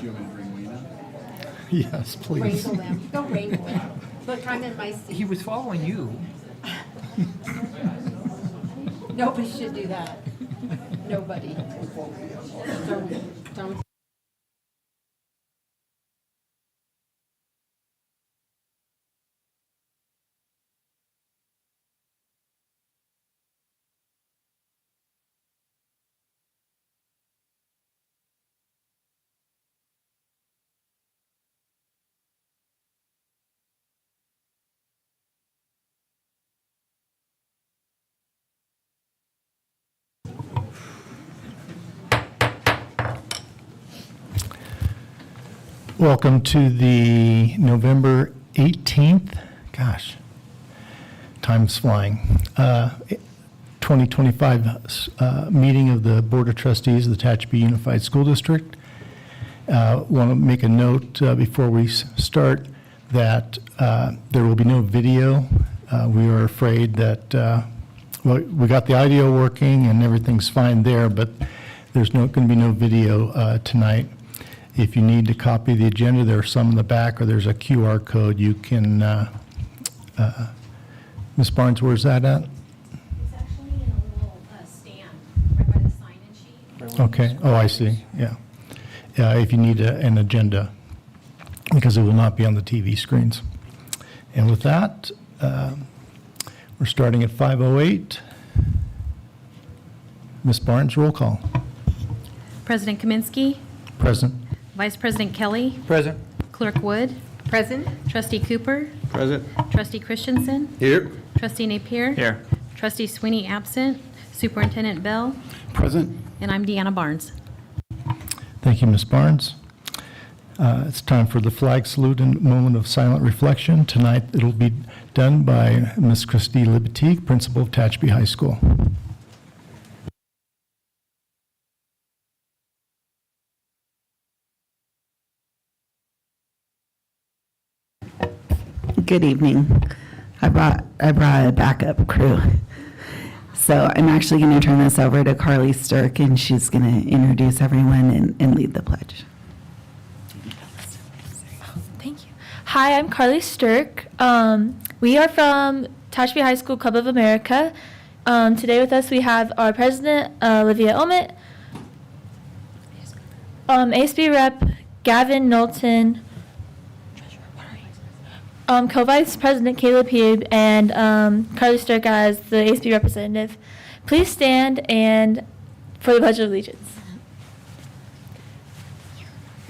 you want me to bring Weena? Yes, please. Wrangle them. Go wrangle them. Look, I'm in my He seat. was following you. Nobody should do that. Nobody. Don't. Welcome to the November 18th, gosh, time's flying, 2025 meeting of the Board of Trustees of the Tehachapi Unified School District. Want to make a note before we start that there will be no video. We are afraid that, well, we got the audio working and everything's fine there, but there's going to be no video tonight. If you need to copy the agenda, there's some in the back, or there's a QR code. You can, Ms. Barnes, where's that at? It's actually in a little stand right by the sign-in sheet. Okay, oh, I see, yeah. If you need an agenda, because it will not be on the TV screens. And with that, we're starting at 5:08. Ms. Barnes, roll call. President Kaminsky, Present. Vice President Kelly, Present. Clerk Wood, Present? Trustee Cooper, Present. Trustee Christensen, Here. Trustee Napier. Here. Trustee Sweeney absent, Superintendent Bell, Present. and I'm Deanna Barnes. Thank you, Ms. Barnes. It's time for the flag salute and moment of silent reflection. Tonight, it'll be done by Ms. Christy Libatique, Principal of Tehachapi High School. Good evening. I brought a backup crew. So I'm actually going to turn this over to Carly Stirk, and she's going to introduce everyone and lead the pledge. Thank you. Hi, I'm Carly Stirk. We are from Tehachapi High School Club of America. Today with us we have our president, Olivia Omit, ASB rep Gavin Knowlton, co-vice president Caleb Hube, and Carly Stirk as the ASB representative. Please stand and for the Pledge of Allegiance.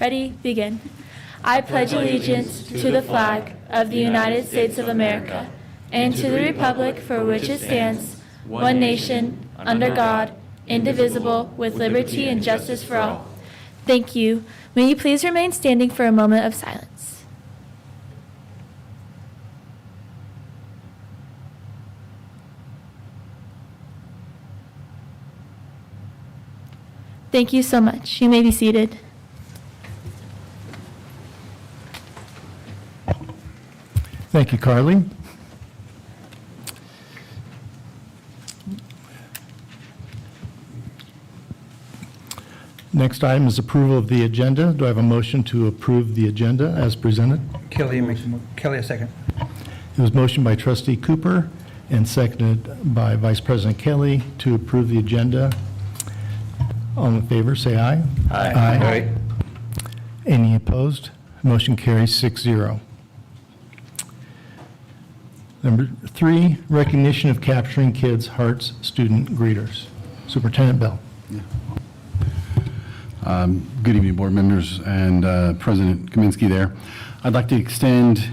Ready? Begin. I pledge allegiance to the flag of the United States of America and to the republic for which it stands, one nation, under God, indivisible, with liberty and justice for all. Thank you. May you please remain standing for a moment of silence. Thank you so much. You may be seated. Thank you, Carly. Next item is approval of the agenda. Do I have a motion to approve the agenda as presented? Kelly makes Kelly a second. It was motioned by Trustee Cooper and seconded by Vice President Kelly to approve the agenda. All in favor, say aye. Aye. Any opposed? Motion carries 6-0. Number 3, recognition of Capturing Kids' Hearts student greeters. Superintendent Bell. Good evening, board members and President Kaminsky there. I'd like to extend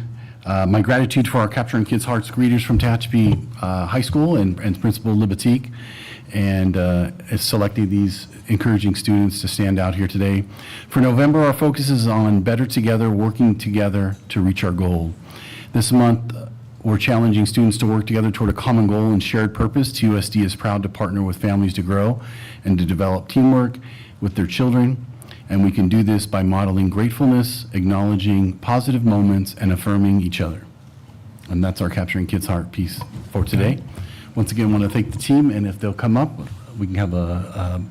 my gratitude for our Capturing Kids' Hearts greeters from Tehachapi High School and Principal Libatique, and selecting these encouraging students to stand out here today. For November, our focus is on better together, working together to reach our goal. This month, we're challenging students to work together toward a common goal and shared purpose. TUSD is proud to partner with families to grow and to develop teamwork with their children, and we can do this by modeling gratefulness, acknowledging positive moments, and affirming each other. And that's our Capturing Kids' Heart piece for today. Once again, I want to thank the team, and if they'll come up, we can have a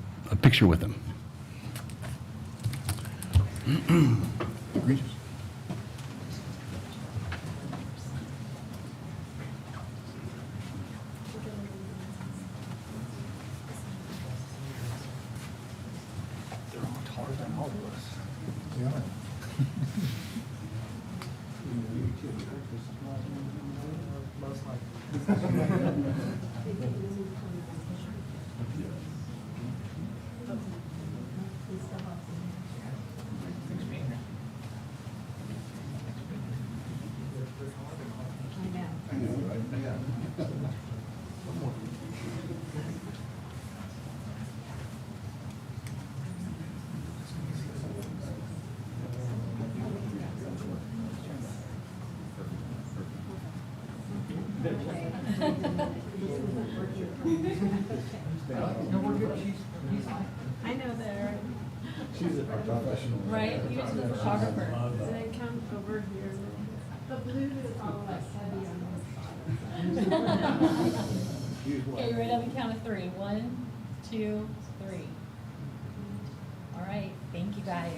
picture with them. They're all taller than all of us. I know that. She's a professional. Right, he was the photographer. Does it come over here? The blue is all less heavy on this side. Okay, you ready on the count of three? 1, 2, 3. All right, thank you guys.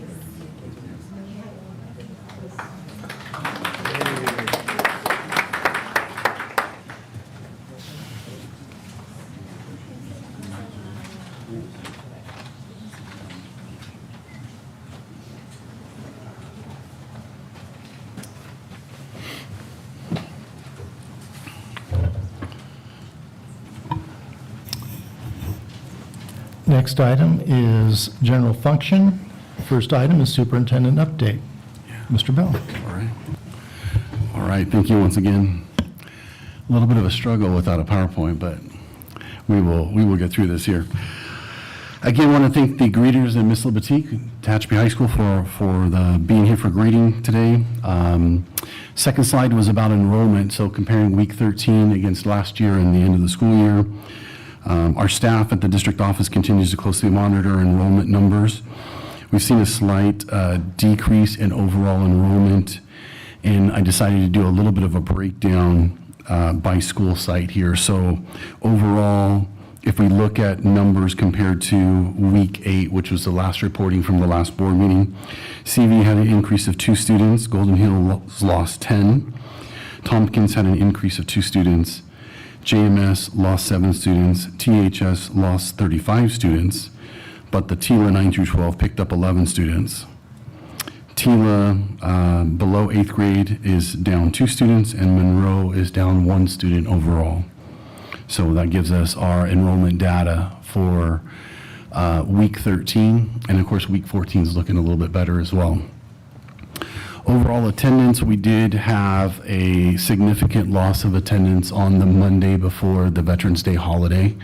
Next item is general function. First item is superintendent update. Mr. Bell. All right. All right, thank you once again. A little bit of a struggle without a PowerPoint, but we will get through this here. Again, I want to thank the greeters and Miss Libatique, Tehachapi High School for the being here for greeting today. Second slide was about enrollment, so comparing week 13 against last year and the end of the school year. Our staff at the district office continues to closely monitor enrollment numbers. We've seen a slight decrease in overall enrollment, and I decided to do a little bit of a breakdown by school site here. So overall, if we look at numbers compared to week 8, which was the last reporting from the last board meeting, CV had an increase of 2 students, Golden Hills lost 10, Tompkins had an increase of 2 students, JMS lost 7 students, THS lost 35 students, but the TILA 9 through 12 picked up 11 students. TILA below 8th grade is down 2 students, and Monroe is down 1 student overall. So that gives us our enrollment data for week 13, and of course week 14 is looking a little bit better as well. Overall attendance, we did have a significant loss of attendance on the Monday before the Veterans Day holiday,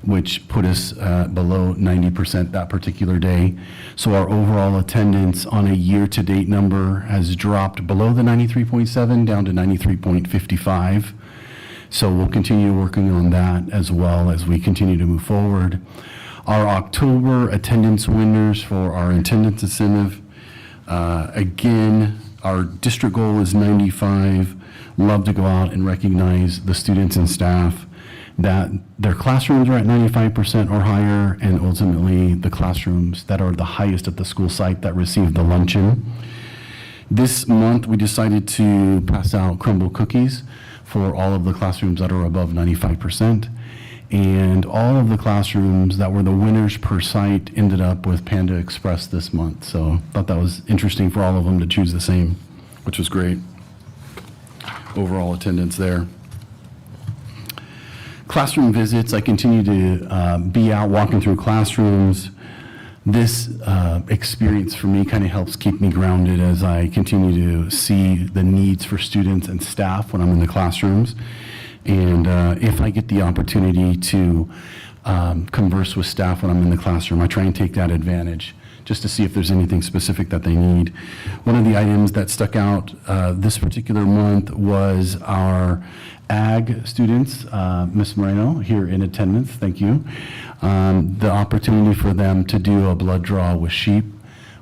which put us below 90% that particular day. So our overall attendance on a year-to-date number has dropped below the 93.7 down to 93.55. So we'll continue working on that as well as we continue to move forward. Our October attendance winners for our attendance incentive, again, our district goal is 95. Love to go out and recognize the students and staff that their classrooms are at 95% or higher, and ultimately the classrooms that are the highest at the school site that receive the luncheon. This month, we decided to pass out Crumbl cookies for all of the classrooms that are above 95%. And all of the classrooms that were the winners per site ended up with Panda Express this month. So I thought that was interesting for all of them to choose the same, which was great. Overall attendance there. Classroom visits, I continue to be out walking through classrooms. This experience for me kind of helps keep me grounded as I continue to see the needs for students and staff when I'm in the classrooms. And if I get the opportunity to converse with staff when I'm in the classroom, I try and take that advantage just to see if there's anything specific that they need. One of the items that stuck out this particular month was our ag students, Ms. Moreno here in attendance, thank you. The opportunity for them to do a blood draw with sheep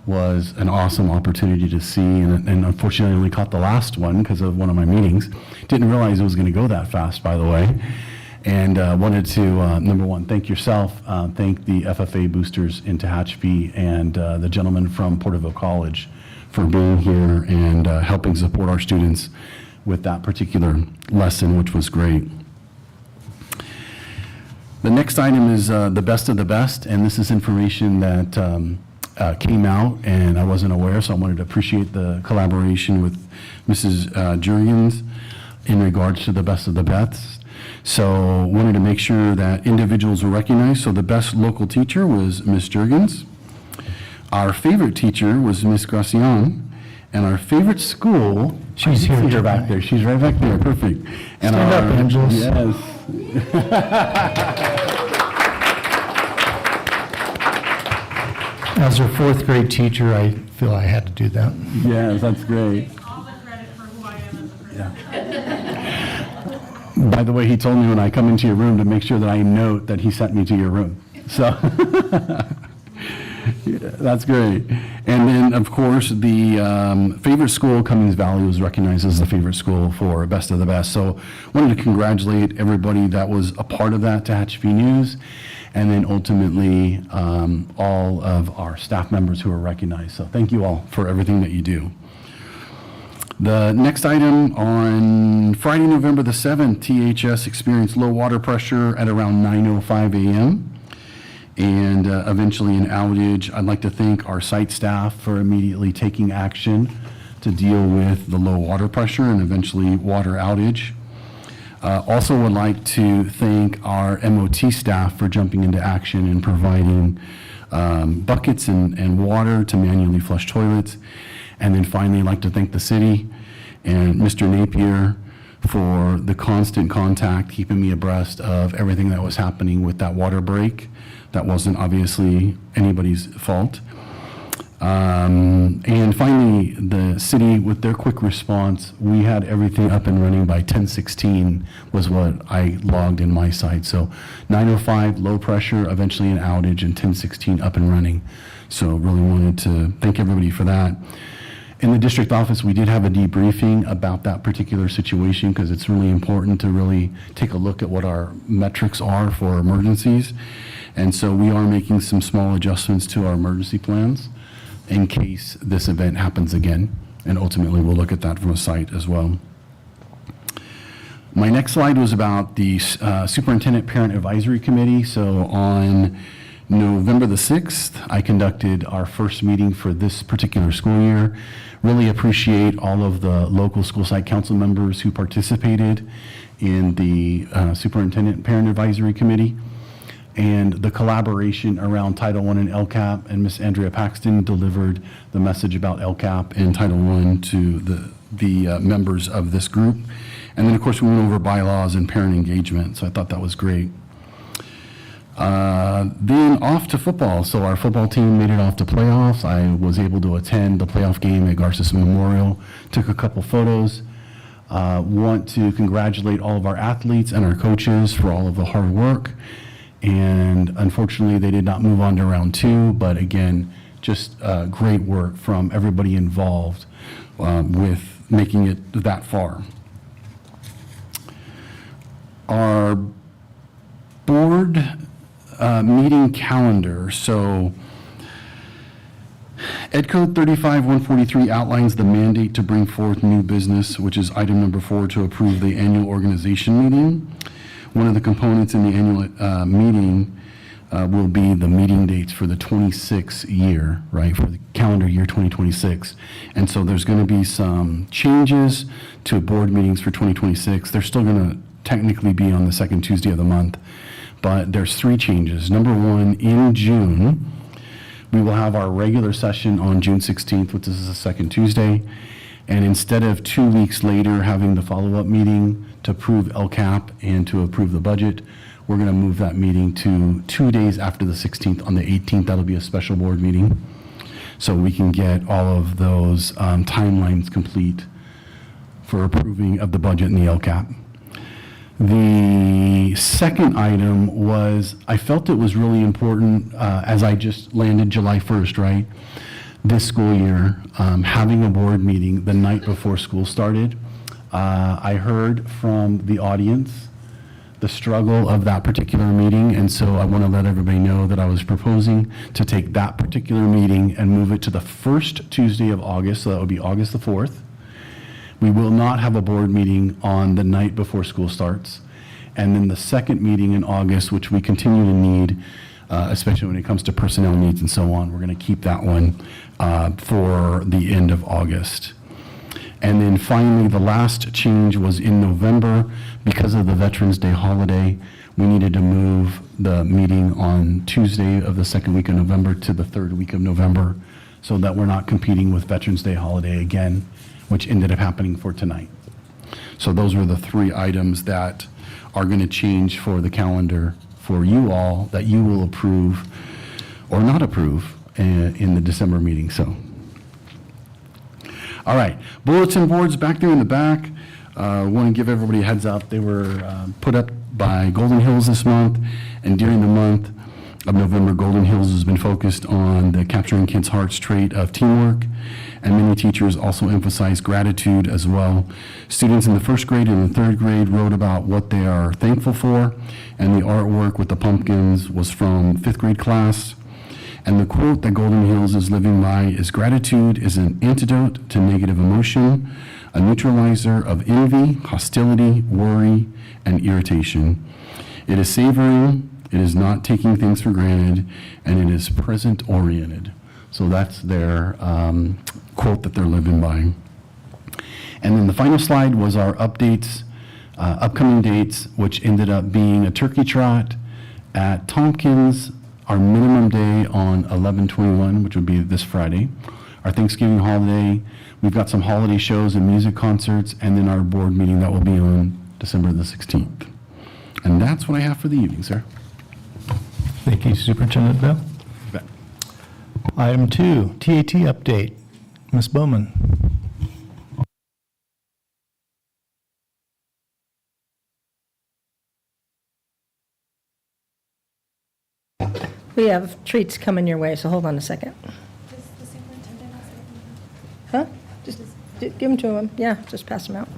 was an awesome opportunity to see, and unfortunately I only caught the last one because of one of my meetings. Didn't realize it was going to go that fast, by the way. And wanted to, number one, thank yourself, thank the FFA boosters in Tehachapi and the gentleman from Porterville College for being here and helping support our students with that particular lesson, which was great. The next item is the best of the best, and this is information that came out and I wasn't aware, so I wanted to appreciate the collaboration with Mrs. Jurgens in regards to the best of the best. So wanted to make sure that individuals were recognized. So the best local teacher was Ms. Jurgens. Our favorite teacher was Ms. Gracian. And our favorite school, She's I here, see her Jeremiah. back there. She's right back there. Perfect. And Stand up, our- Angeles. Yes. As her fourth grade teacher, I feel I had to do that. Yes, that's great. All the credit for who I am as a person. By the way, he told me when I come into your room to make sure that I note that he sent me to your room. So yeah, that's great. And then, of course, the favorite school, Cummings Valley, was recognized as the favorite school for Best of the Best. So wanted to congratulate everybody that was a part of that Tehachapi News, and then ultimately all of our staff members who were recognized. So thank you all for everything that you do. The next item, on Friday, November the 7th, THS experienced low water pressure at around 9:05 a.m. and eventually an outage. I'd like to thank our site staff for immediately taking action to deal with the low water pressure and eventually water outage. Also would like to thank our MOT staff for jumping into action and providing buckets and water to manually flush toilets. And then finally, I'd like to thank the city and Mr. Napier for the constant contact, keeping me abreast of everything that was happening with that water break. That wasn't obviously anybody's fault. And finally, the city, with their quick response, we had everything up and running by 10:16 was what I logged in my site. So 9:05, low pressure, eventually an outage, and 10:16 up and running. So really wanted to thank everybody for that. In the district office, we did have a debriefing about that particular situation because it's really important to really take a look at what our metrics are for emergencies. And so we are making some small adjustments to our emergency plans in case this event happens again. And ultimately, we'll look at that from a site as well. My next slide was about the Superintendent Parent Advisory Committee. So on November the 6th, I conducted our first meeting for this particular school year. Really appreciate all of the local school site council members who participated in the Superintendent Parent Advisory Committee, and the collaboration around Title I and LCAP, and Ms. Andrea Paxton delivered the message about LCAP and Title I to the members of this group. And then, of course, we went over bylaws and parent engagement, so I thought that was great. Then off to football. So our football team made it off to playoffs. I was able to attend the playoff game at Garces Memorial, took a couple photos. Want to congratulate all of our athletes and our coaches for all of the hard work. And unfortunately, they did not move on to round 2, but again, just great work from everybody involved with making it that far. Our board meeting calendar. So Ed Code 35-143 outlines the mandate to bring forth new business, which is item number 4, to approve the annual organization meeting. One of the components in the annual meeting will be the meeting dates for the 26th year, right, for the calendar year 2026. And so there's going to be some changes to board meetings for 2026. They're still going to technically be on the second Tuesday of the month, but there's 3 changes. Number 1, in June, we will have our regular session on June 16th, which is the second Tuesday. And instead of 2 weeks later having the follow-up meeting to approve LCAP and to approve the budget, we're going to move that meeting to 2 days after the 16th. On the 18th, that'll be a special board meeting. So we can get all of those timelines complete for approving of the budget and the LCAP. The second item was, I felt it was really important, as I just landed July 1st, right? This school year, having a board meeting the night before school started. I heard from the audience the struggle of that particular meeting, and so I want to let everybody know that I was proposing to take that particular meeting and move it to the first Tuesday of August, so that would be August the 4th. We will not have a board meeting on the night before school starts. And then the second meeting in August, which we continue to need, especially when it comes to personnel needs and so on, we're going to keep that one for the end of August. And then finally, the last change was in November. Because of the Veterans Day holiday, we needed to move the meeting on Tuesday of the second week of November to the third week of November, so that we're not competing with Veterans Day holiday again, which ended up happening for tonight. So those were the three items that are going to change for the calendar for you all, that you will approve or not approve in the December meeting. So, all right, bulletin boards back there in the back. I want to give everybody a heads up. They were put up by Golden Hills this month, and during the month of November, Golden Hills has been focused on the capturing kids' hearts trait of teamwork, and many teachers also emphasize gratitude as well. Students in the first grade and the third grade wrote about what they are thankful for, and the artwork with the pumpkins was from fifth grade class. And the quote that Golden Hills is living by is, "Gratitude is an antidote to negative emotion, a neutralizer of envy, hostility, worry, and irritation. It is savoring, it is not taking things for granted, and it is present-oriented." So that's their quote that they're living by. And then the final slide was our updates, upcoming dates, which ended up being a turkey trot at Tompkins, our minimum day on 11/21, which would be this Friday, our Thanksgiving holiday. We've got some holiday shows and music concerts, and then our board meeting that will be on December the 16th. And that's what I have for the evening, sir. Thank you, Superintendent Bell. You bet. Item 2, TAT update. Ms. Bowman. We have treats coming your way, so hold on a second. Huh? Just give them to him. Yeah, just pass them out.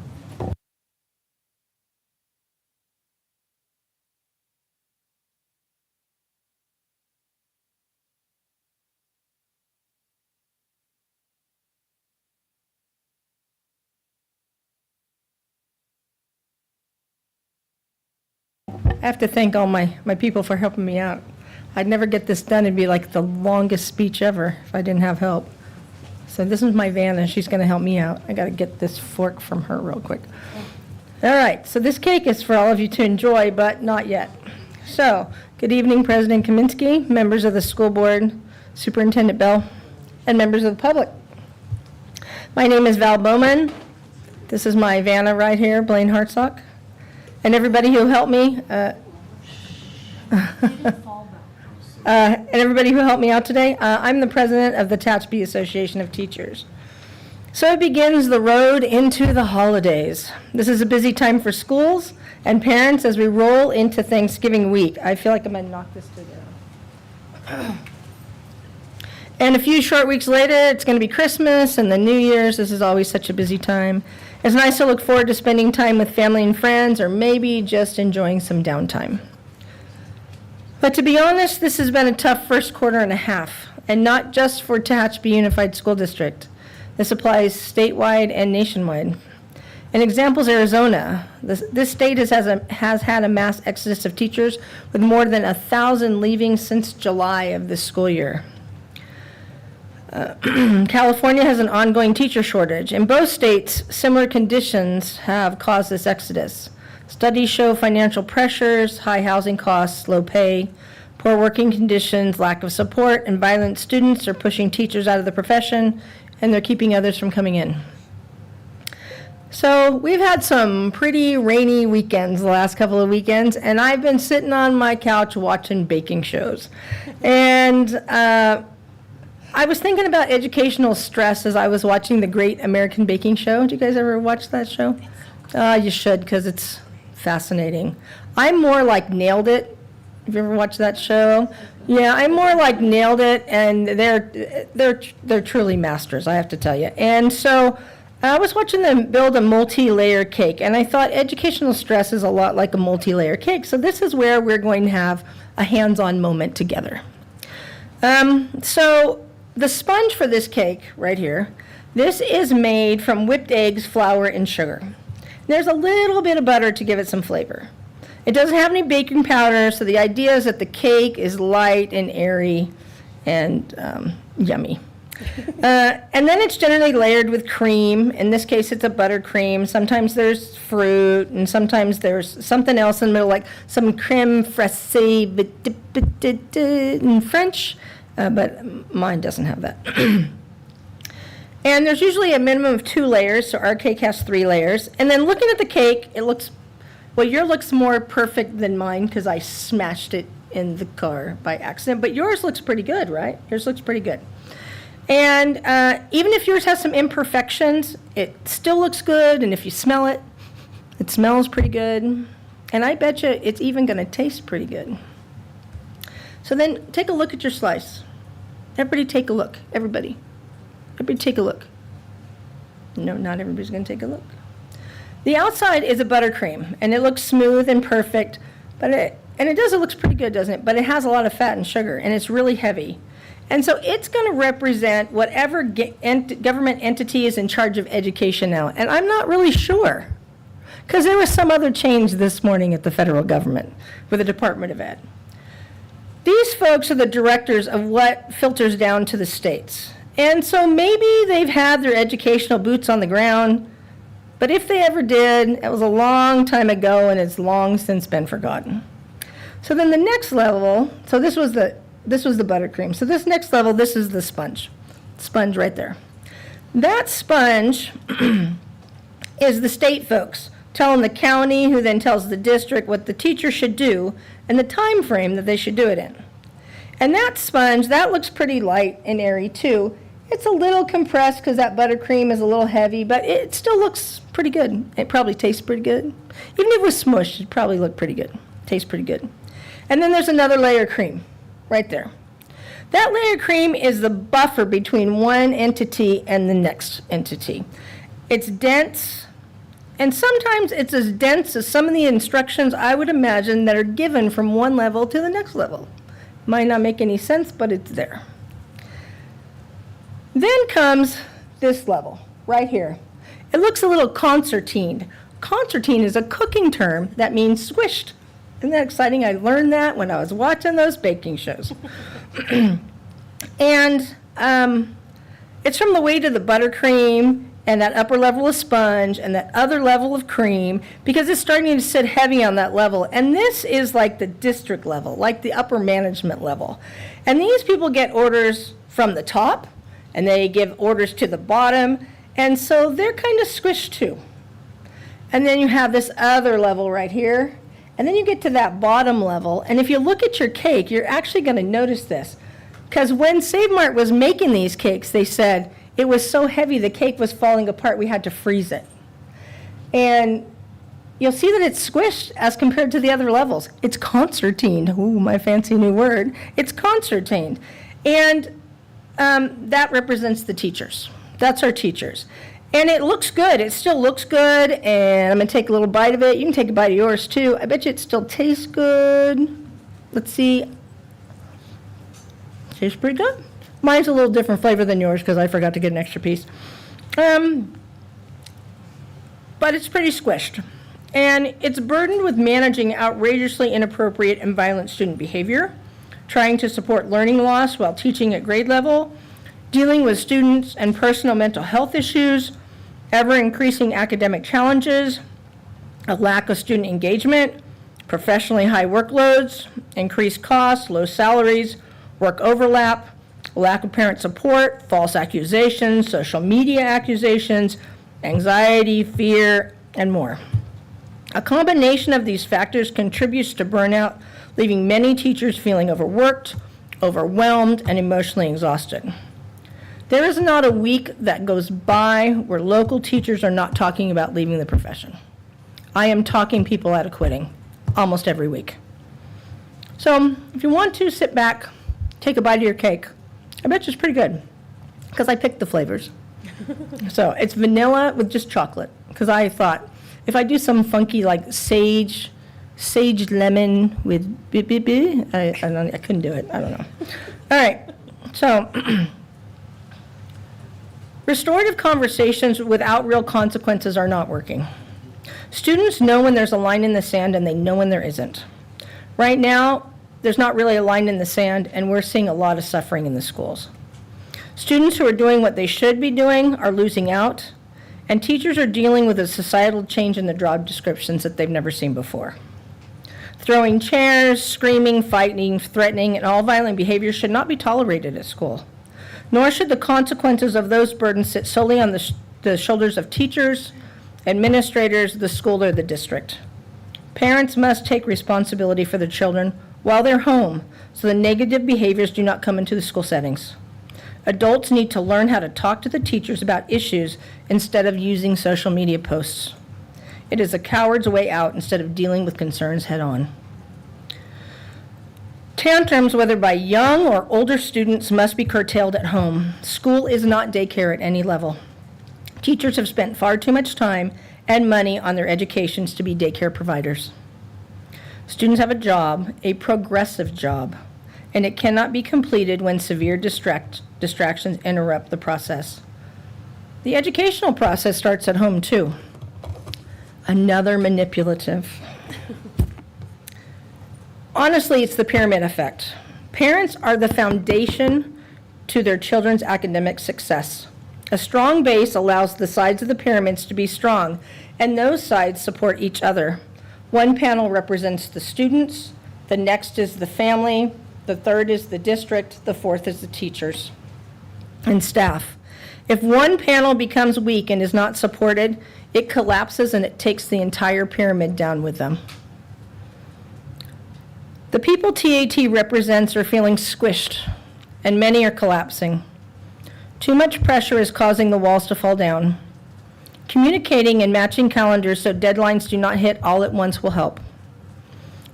I have to thank all my people for helping me out. I'd never get this done. It'd be like the longest speech ever if I didn't have help. So this is my Vanna. She's going to help me out. I got to get this fork from her real quick. All right, so this cake is for all of you to enjoy, but not yet. So, good evening, President Kaminsky, members of the school board, Superintendent Bell, and members of the public. My name is Val Bowman. This is my Vanna right here, Blaine Hartsock. And everybody who helped me, and everybody who helped me out today, I'm the president of the Tehachapi Association of Teachers. So it begins the road into the holidays. This is a busy time for schools and parents as we roll into Thanksgiving week. I feel like I'm gonna knock this to the ground. And a few short weeks later, it's gonna be Christmas and the New Year's. This is always such a busy time. It's nice to look forward to spending time with family and friends, or maybe just enjoying some downtime. But to be honest, this has been a tough first quarter and a half, and not just for Tehachapi Unified School District. This applies statewide and nationwide. An example is Arizona. This state has had a mass exodus of teachers, with more than 1,000 leaving since July of this school year. California has an ongoing teacher shortage. In both states, similar conditions have caused this exodus. Studies show financial pressures, high housing costs, low pay, poor working conditions, lack of support, and violent students are pushing teachers out of the profession, and they're keeping others from coming in. So we've had some pretty rainy weekends the last couple of weekends, and I've been sitting on my couch watching baking shows. And I was thinking about educational stress as I was watching the Great American Baking Show. Did you guys ever watch that show? You should, because it's fascinating. I'm more like Nailed It. Have you ever watched that show? Yeah, I'm more like Nailed It, and they're truly masters, I have to tell you. And so I was watching them build a multi-layer cake, and I thought educational stress is a lot like a multi-layer cake, so this is where we're going to have a hands-on moment together. So the sponge for this cake right here, this is made from whipped eggs, flour, and sugar. There's a little bit of butter to give it some flavor. It doesn't have any baking powder, so the idea is that the cake is light and airy and yummy. And then it's generally layered with cream. In this case, it's a buttercream. Sometimes there's fruit, and sometimes there's something else in the middle, like some creme fraîche in French, but mine doesn't have that. And there's usually a minimum of 2 layers, so our cake has 3 layers. And then looking at the cake, it looks, well, yours looks more perfect than mine because I smashed it in the car by accident, but yours looks pretty good, right? Yours looks pretty good. And even if yours has some imperfections, it still looks good, and if you smell it, it smells pretty good. And I bet you it's even going to taste pretty good. So then take a look at your slice. Everybody take a look. Everybody. Everybody take a look. No, not everybody's going to take a look. The outside is a buttercream, and it looks smooth and perfect, but it does, it looks pretty good, doesn't it? But it has a lot of fat and sugar, and it's really heavy. And so it's going to represent whatever government entity is in charge of education now. And I'm not really sure, because there was some other change this morning at the federal government with the Department of Ed. These folks are the directors of what filters down to the states. And so maybe they've had their educational boots on the ground, but if they ever did, it was a long time ago, and it's long since been forgotten. So then the next level, so this was the buttercream. So this next level, this is the sponge right there. That sponge is the state folks telling the county, who then tells the district what the teacher should do and the time frame that they should do it in. And that sponge, that looks pretty light and airy too. It's a little compressed because that buttercream is a little heavy, but it still looks pretty good. It probably tastes pretty good. Even if it was smushed, it'd probably look pretty good. Tastes pretty good. And then there's another layer of cream right there. That layer of cream is the buffer between one entity and the next entity. It's dense, and sometimes it's as dense as some of the instructions I would imagine that are given from one level to the next level. Might not make any sense, but it's there. Then comes this level right here. It looks a little concertined. Concertine is a cooking term that means squished. Isn't that exciting? I learned that when I was watching those baking shows. And it's from the weight of the buttercream and that upper level of sponge and that other level of cream, because it's starting to sit heavy on that level. And this is like the district level, like the upper management level. And these people get orders from the top, and they give orders to the bottom, and so they're kind of squished too. And then you have this other level right here, and then you get to that bottom level, and if you look at your cake, you're actually going to notice this, because when Save Mart was making these cakes, they said it was so heavy the cake was falling apart, we had to freeze it. And you'll see that it's squished as compared to the other levels. It's concertined. Ooh, my fancy new word. It's concertined. And that represents the teachers. That's our teachers. And it looks good. It still looks good. And I'm going to take a little bite of it. You can take a bite of yours, too. I bet you it still tastes good. Let's see. Tastes pretty good. Mine's a little different flavor than yours because I forgot to get an extra piece. But it's pretty squished. And it's burdened with managing outrageously inappropriate and violent student behavior, trying to support learning loss while teaching at grade level, dealing with students and personal mental health issues, ever-increasing academic challenges, a lack of student engagement, professionally high workloads, increased costs, low salaries, work overlap, lack of parent support, false accusations, social media accusations, anxiety, fear, and more. A combination of these factors contributes to burnout, leaving many teachers feeling overworked, overwhelmed, and emotionally exhausted. There is not a week that goes by where local teachers are not talking about leaving the profession. I am talking people out of quitting almost every week. So if you want to sit back, take a bite of your cake, I bet you it's pretty good, because I picked the flavors. So it's vanilla with just chocolate, because I thought, if I do some funky like sage lemon with I couldn't do it, I don't know. All right, so restorative conversations without real consequences are not working. Students know when there's a line in the sand and they know when there isn't. Right now, there's not really a line in the sand, and we're seeing a lot of suffering in the schools. Students who are doing what they should be doing are losing out, and teachers are dealing with a societal change in the job descriptions that they've never seen before. Throwing chairs, screaming, fighting, threatening, and all violent behavior should not be tolerated at school. Nor should the consequences of those burdens sit solely on the shoulders of teachers, administrators, the school, or the district. Parents must take responsibility for their children while they're home, so the negative behaviors do not come into the school settings. Adults need to learn how to talk to the teachers about issues instead of using social media posts. It is a coward's way out instead of dealing with concerns head on. Tantrums, whether by young or older students, must be curtailed at home. School is not daycare at any level. Teachers have spent far too much time and money on their educations to be daycare providers. Students have a job, a progressive job, and it cannot be completed when severe distractions interrupt the process. The educational process starts at home, too. Another manipulative. Honestly, it's the pyramid effect. Parents are the foundation to their children's academic success. A strong base allows the sides of the pyramids to be strong, and those sides support each other. One panel represents the students, the next is the family, the third is the district, the fourth is the teachers and staff. If one panel becomes weak and is not supported, it collapses and it takes the entire pyramid down with them. The people TAT represents are feeling squished, and many are collapsing. Too much pressure is causing the walls to fall down. Communicating and matching calendars so deadlines do not hit all at once will help.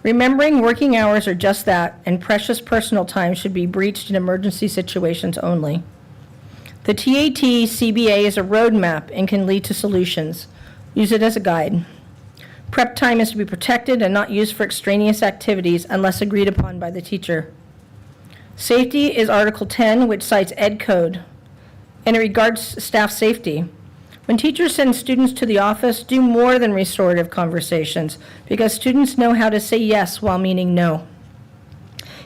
Remembering working hours are just that, and precious personal time should be breached in emergency situations only. The TAT CBA is a roadmap and can lead to solutions. Use it as a guide. Prep time is to be protected and not used for extraneous activities unless agreed upon by the teacher. Safety is Article 10, which cites Ed Code, and it regards staff safety. When teachers send students to the office, do more than restorative conversations, because students know how to say yes while meaning no.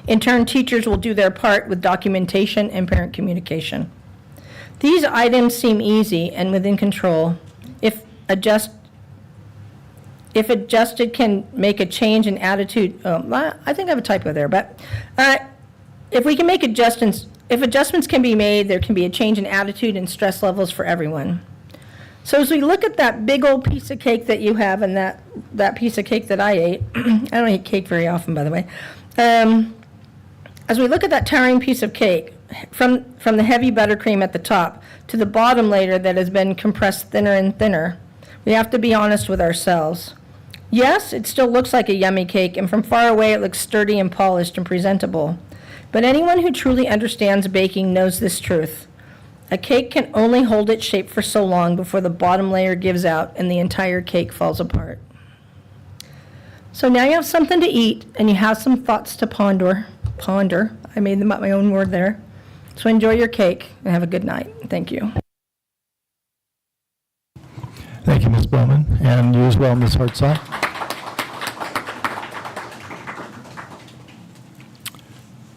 In turn, teachers will do their part with documentation and parent communication. These items seem easy and within control. If adjusted, can make a change in attitude. I think I have a typo there, but if we can make adjustments, if adjustments can be made, there can be a change in attitude and stress levels for everyone. So as we look at that big old piece of cake that you have and that piece of cake that I ate, I don't eat cake very often, by the way. As we look at that towering piece of cake, from the heavy buttercream at the top to the bottom layer that has been compressed thinner and thinner, we have to be honest with ourselves. Yes, it still looks like a yummy cake, and from far away it looks sturdy and polished and presentable. But anyone who truly understands baking knows this truth. A cake can only hold its shape for so long before the bottom layer gives out and the entire cake falls apart. So now you have something to eat and you have some thoughts to ponder. I made them up my own word there. So enjoy your cake and have a good night. Thank you. Thank you, Ms. Bowman, and you as well, Ms. Hartzell.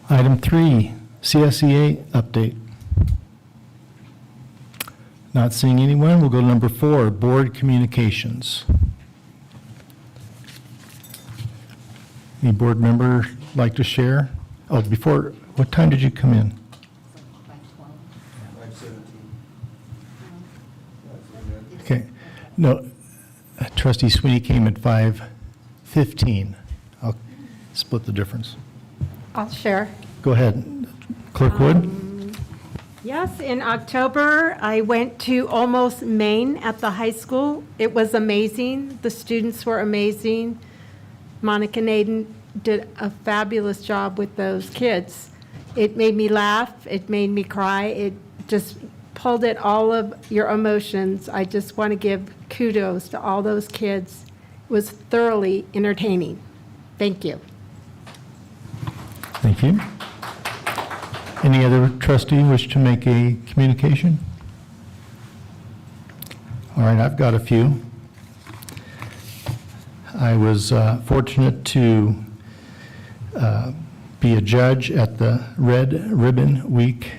Item 3, CSEA update. Not seeing anyone, we'll go to number 4, board communications. Any board member like to share? Oh, before, what time did you come in? Okay, no, trustee Sweeney came at 5:15. I'll split the difference. I'll share. Go ahead, Clerk Wood. Yes, in October, I went to Almost Maine at the high school. It was amazing. The students were amazing. Monica Naden did a fabulous job with those kids. It made me laugh. It made me cry. It just pulled at all of your emotions. I just want to give kudos to all those kids. It was thoroughly entertaining. Thank you. Thank you. Any other trustee wish to make a communication? All right, I've got a few. I was fortunate to be a judge at the Red Ribbon Week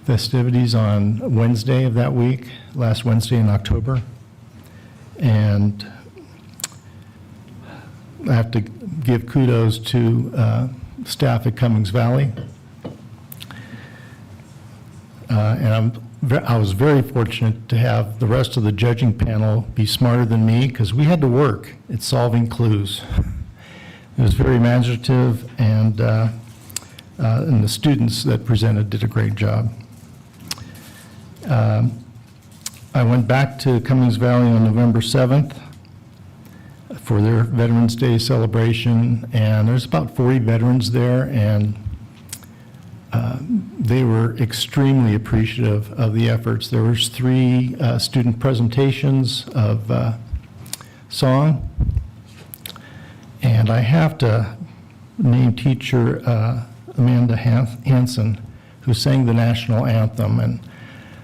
festivities on Wednesday of that week, last Wednesday in October. And I have to give kudos to staff at Cummings Valley. And I was very fortunate to have the rest of the judging panel be smarter than me, because we had to work at solving clues. It was very imaginative, and the students that presented did a great job. I went back to Cummings Valley on November 7th for their Veterans Day celebration, and there's about 40 veterans there, and they were extremely appreciative of the efforts. There was 3 student presentations of song, and I have to name teacher Amanda Hansen, who sang the national anthem. And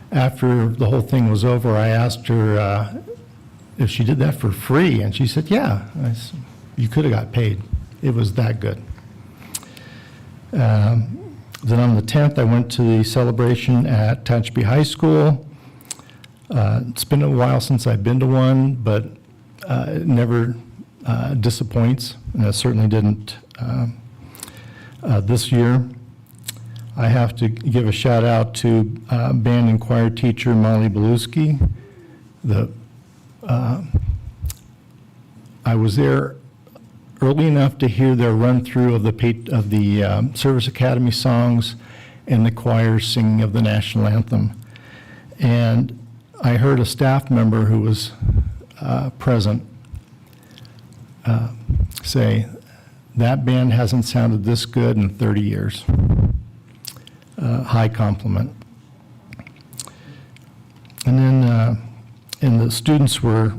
after the whole thing was over, I asked her if she did that for free, and she said, yeah. I said, you could have got paid. It was that good. Then on the 10th, I went to the celebration at Tehachapi High School. It's been a while since I've been to one, but it never disappoints, and it certainly didn't this year. I have to give a shout out to band and choir teacher Molly Beluski. I was there early enough to hear their run-through of the Service Academy songs and the choir singing of the national anthem. And I heard a staff member who was present say, that band hasn't sounded this good in 30 years. High compliment. And then and the students were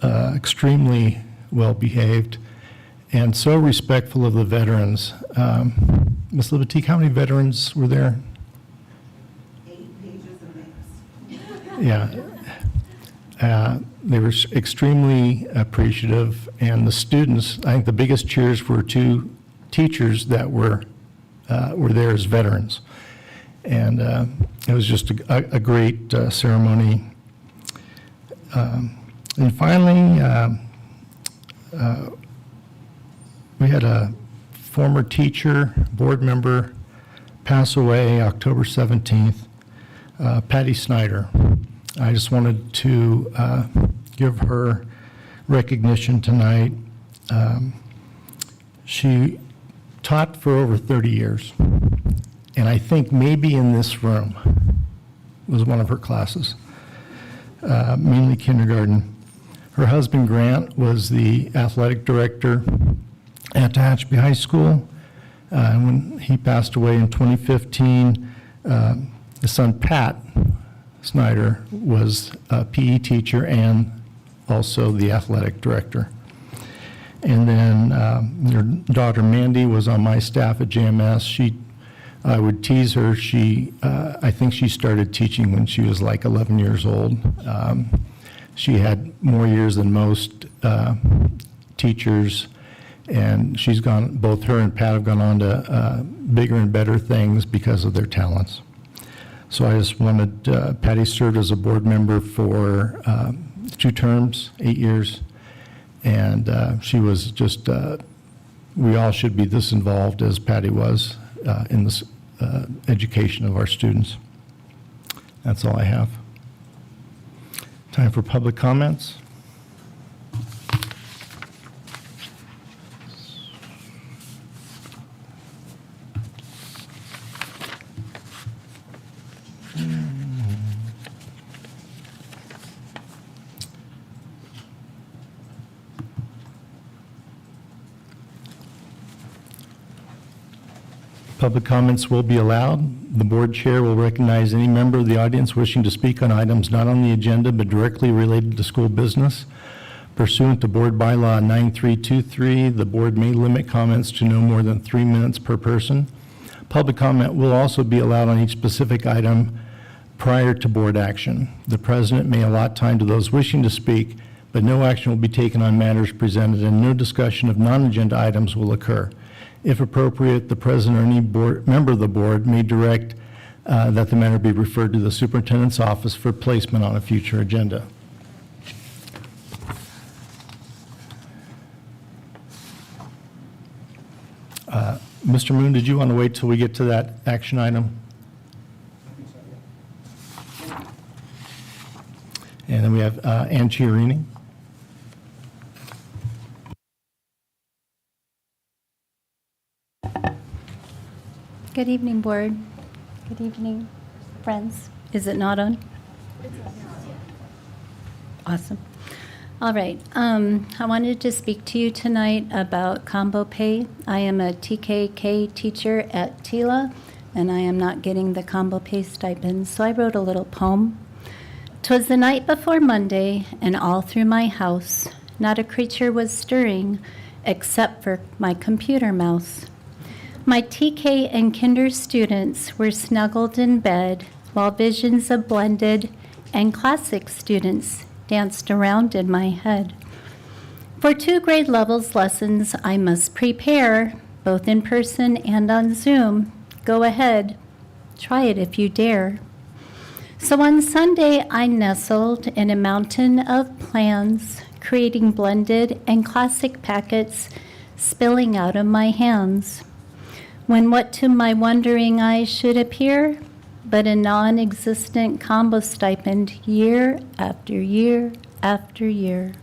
extremely well-behaved and so respectful of the veterans. Ms. Libatique, how many veterans were there? 8 pages of names. Yeah. They were extremely appreciative, and the students, I think the biggest cheers were 2 teachers that were there as veterans. And it was just a great ceremony. And finally, we had a former teacher, board member, pass away October 17th, Patty Snyder. I just wanted to give her recognition tonight. She taught for over 30 years, and I think maybe in this room was one of her classes, mainly kindergarten. Her husband, Grant, was the athletic director at Tehachapi High School. When he passed away in 2015, his son, Pat Snyder, was a PE teacher and also the athletic director. And then their daughter, Mandy, was on my staff at JMS. I would tease her. I think she started teaching when she was like 11 years old. She had more years than most teachers, and both her and Pat have gone on to bigger and better things because of their talents. So I just wanted, Patty served as a board member for 2 terms, 8 years, and she was just, we all should be this involved as Patty was in this education of our students. That's all I have. Time for public comments. Public comments will be allowed. The board chair will recognize any member of the audience wishing to speak on items not on the agenda but directly related to school business. Pursuant to Board Bylaw 9323, the board may limit comments to no more than 3 minutes per person. Public comment will also be allowed on each specific item prior to board action. The president may allot time to those wishing to speak, but no action will be taken on matters presented and no discussion of non-agenda items will occur. If appropriate, the president or any member of the board may direct that the matter be referred to the superintendent's office for placement on a future agenda. Mr. Moon, did you want to wait till we get to that action item? And then we have Ann Chiarini. Good evening, board. Good evening, friends. Is it not on? Awesome. All right. I wanted to speak to you tonight about combo pay. I am a TKK teacher at TILA, and I am not getting the combo pay stipend, so I wrote a little poem. 'Twas the night before Monday, and all through my house, not a creature was stirring except for my computer mouse. My TK and kinder students were snuggled in bed while visions of blended and classic students danced around in my head. For 2 grade levels lessons I must prepare, both in person and on Zoom. Go ahead, try it if you dare. So on Sunday I nestled in a mountain of plans, creating blended and classic packets spilling out of my hands. When what to my wondering eyes should appear but a non-existent combo stipend year after year after year.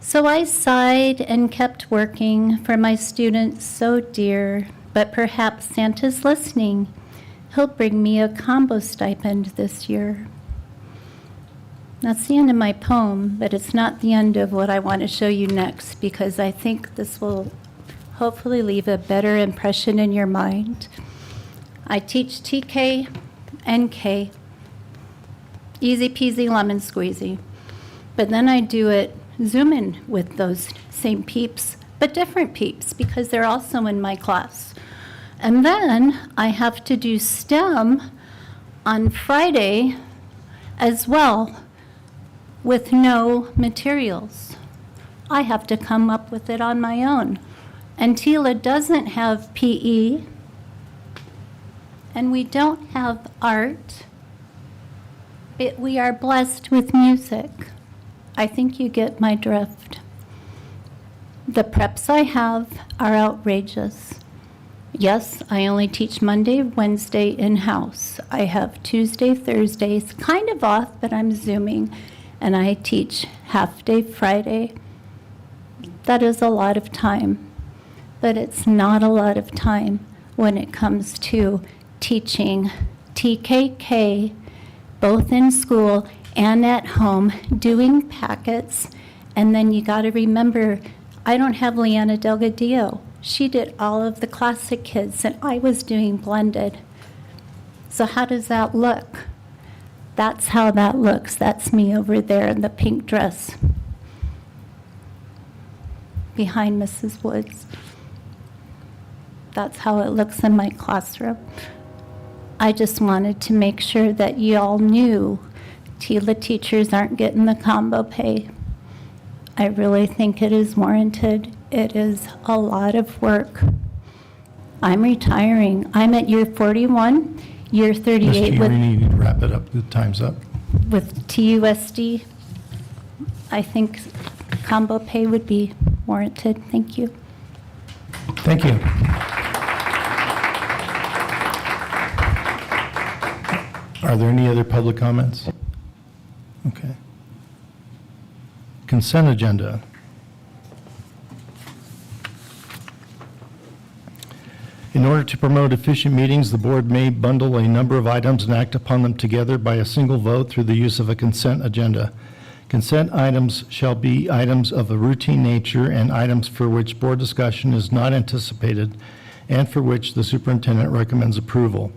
So I sighed and kept working for my students so dear, but perhaps Santa's listening. He'll bring me a combo stipend this year. That's the end of my poem, but it's not the end of what I want to show you next, because I think this will hopefully leave a better impression in your mind. I teach TK and K. Easy peasy lemon squeezy. But then I do it Zoom in with those same peeps, but different peeps, because they're also in my class. And then I have to do STEM on Friday as well with no materials. I have to come up with it on my own. And TILA doesn't have PE, and we don't have art, but we are blessed with music. I think you get my drift. The preps I have are outrageous. Yes, I only teach Monday, Wednesday in-house. I have Tuesday, Thursdays kind of off, but I'm Zooming, and I teach half-day Friday. That is a lot of time. But it's not a lot of time when it comes to teaching TKK, both in school and at home, doing packets. And then you got to remember, I don't have Leanna Delgadillo. She did all of the classic kids, and I was doing blended. So how does that look? That's how that looks. That's me over there in the pink dress behind Mrs. Woods. That's how it looks in my classroom. I just wanted to make sure that you all knew TILA teachers aren't getting the combo pay. I really think it is warranted. It is a lot of work. I'm retiring. I'm at year 41, year 38 Ms. Chiarini, you need to wrap it up. The time's up. with TUSD. I think combo pay would be warranted. Thank you. Thank you. Are there any other public comments? Okay. Consent agenda. In order to promote efficient meetings, the board may bundle a number of items and act upon them together by a single vote through the use of a consent agenda. Consent items shall be items of a routine nature and items for which board discussion is not anticipated and for which the superintendent recommends approval.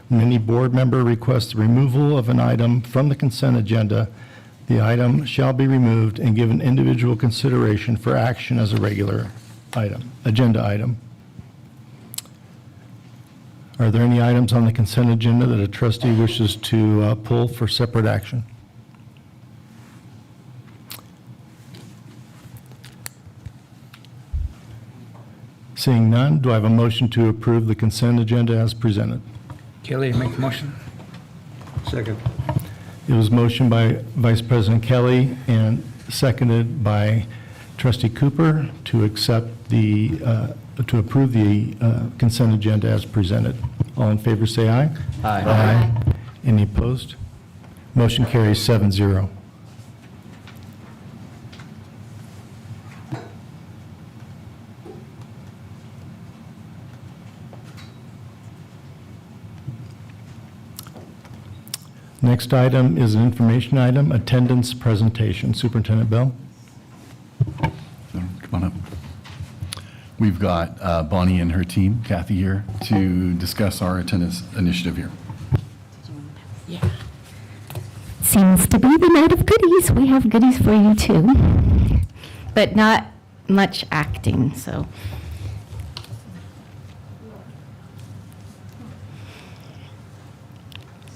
When any board member requests the removal of an item from the consent agenda, the item shall be removed and given individual consideration for action as a regular item, agenda item. Are there any items on the consent agenda that a trustee wishes to pull for separate action? Seeing none, do I have a motion to approve the consent agenda as presented? Kelly, make the motion. Second. It was motioned by Vice President Kelly and seconded by Trustee Cooper to accept to approve the consent agenda as presented. All in favor, say aye. Aye. Any opposed? Motion carries 7-0. Next item is an information item, attendance presentation. Superintendent Bell? Come on up. We've got Bonnie and her team, Kathy, here to discuss our attendance initiative here. Seems to be the night of goodies. We have goodies for you too, but not much acting, so.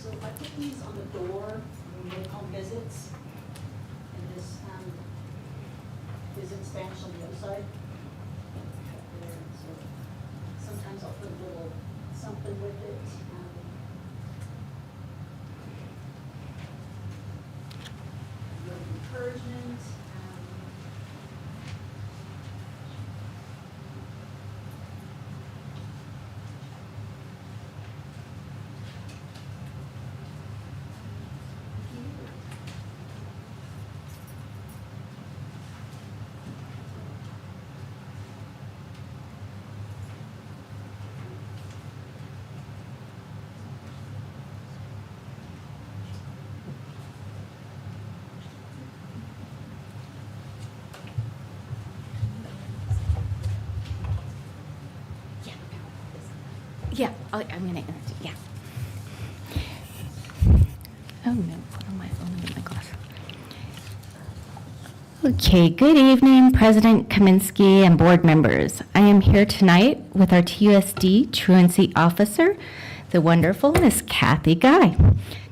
So I put these on the door when we make home visits, and this is in Spanish on the other side. So sometimes I'll put a little something with it. A little encouragement. Yeah, I'm gonna, yeah. Oh no, put on my phone and my glass. Okay, good evening, President Kaminsky and board members. I am here tonight with our TUSD truancy officer, the wonderful Miss Kathy Guy,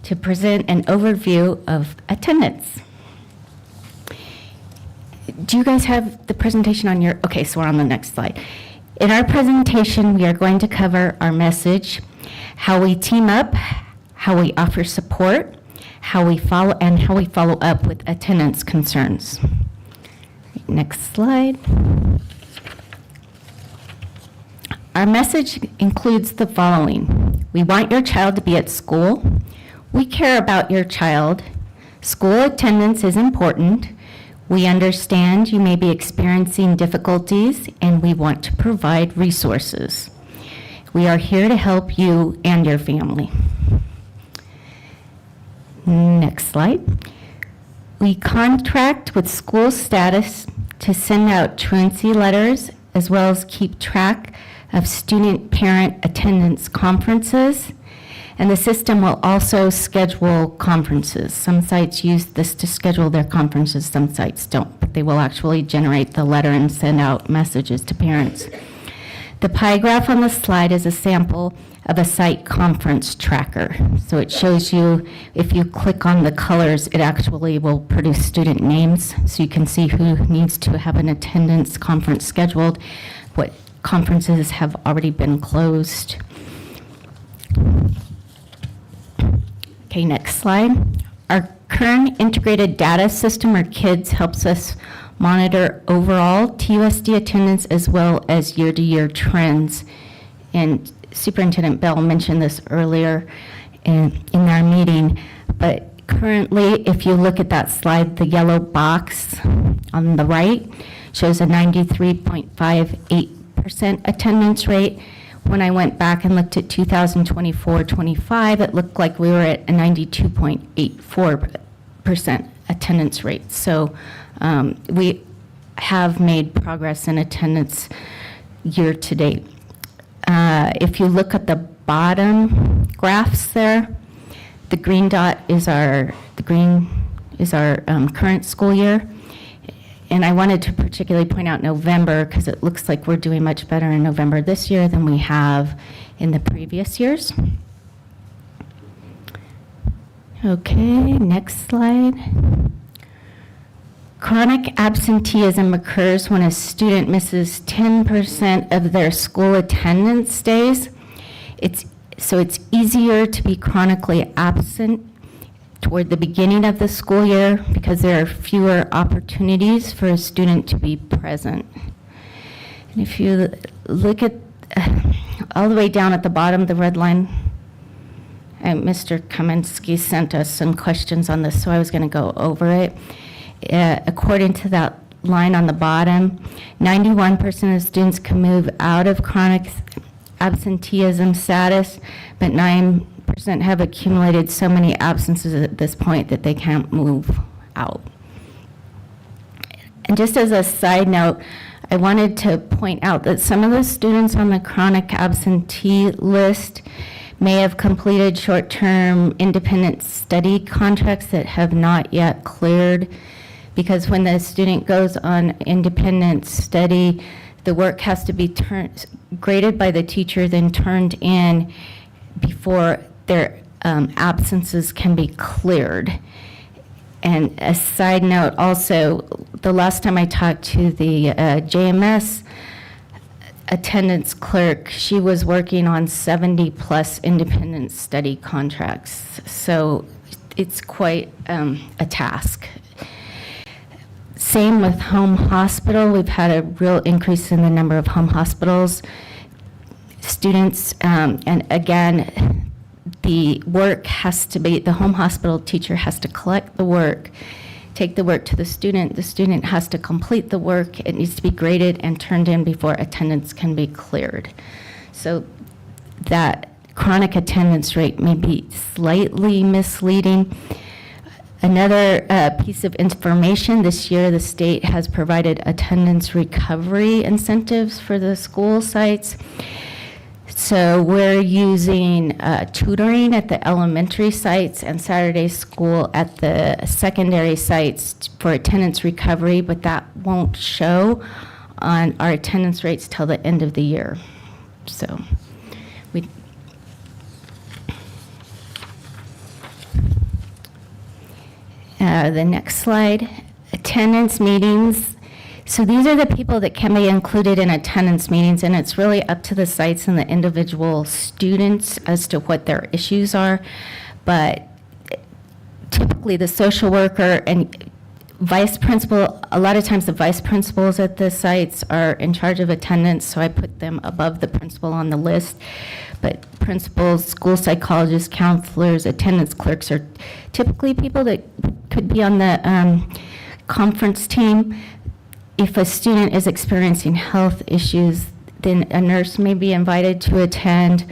to present an overview of attendance. Do you guys have the presentation on your, okay, so we're on the next slide. In our presentation, we are going to cover our message, how we team up, how we offer support, how we follow up with attendance concerns. Next slide. Our message includes the following. We want your child to be at school. We care about your child. School attendance is important. We understand you may be experiencing difficulties, and we want to provide resources. We are here to help you and your family. Next slide. We contract with school status to send out truancy letters, as well as keep track of student-parent attendance conferences. And the system will also schedule conferences. Some sites use this to schedule their conferences, some sites don't, but they will actually generate the letter and send out messages to parents. The pie graph on the slide is a sample of a site conference tracker. So it shows you, if you click on the colors, it actually will produce student names, so you can see who needs to have an attendance conference scheduled, what conferences have already been closed. Okay, next slide. Our current integrated data system, or KIDS, helps us monitor overall TUSD attendance as well as year-to-year trends. And Superintendent Bell mentioned this earlier in our meeting, but currently, if you look at that slide, the yellow box on the right shows a 93.58% attendance rate. When I went back and looked at 2024-25, it looked like we were at a 92.84% attendance rate. So we have made progress in attendance year to date. If you look at the bottom graphs there, the green dot is our current school year. And I wanted to particularly point out November because it looks like we're doing much better in November this year than we have in the previous years. Okay, next slide. Chronic absenteeism occurs when a student misses 10% of their school attendance days. So it's easier to be chronically absent toward the beginning of the school year because there are fewer opportunities for a student to be present. And if you look at all the way down at the bottom, the red line, Mr. Kaminsky sent us some questions on this, so I was going to go over it. According to that line on the bottom, 91% of students can move out of chronic absenteeism status, but 9% have accumulated so many absences at this point that they can't move out. And just as a side note, I wanted to point out that some of the students on the chronic absentee list may have completed short-term independent study contracts that have not yet cleared, because when the student goes on independent study, the work has to be graded by the teacher, then turned in before their absences can be cleared. And a side note also, the last time I talked to the JMS attendance clerk, she was working on 70+ independent study contracts. So it's quite a task. Same with home hospital. We've had a real increase in the number of home hospitals students. And again, the work has to be, the home hospital teacher has to collect the work, take the work to the student has to complete the work, it needs to be graded and turned in before attendance can be cleared. So that chronic attendance rate may be slightly misleading. Another piece of information, this year the state has provided attendance recovery incentives for the school sites. So we're using tutoring at the elementary sites and Saturday school at the secondary sites for attendance recovery, but that won't show on our attendance rates till the end of the year. So we. The next slide, attendance meetings. So these are the people that can be included in attendance meetings, and it's really up to the sites and the individual students as to what their issues are. But typically the social worker and vice principal, a lot of times the vice principals at the sites are in charge of attendance, so I put them above the principal on the list. But principals, school psychologists, counselors, attendance clerks are typically people that could be on the conference team. If a student is experiencing health issues, then a nurse may be invited to attend.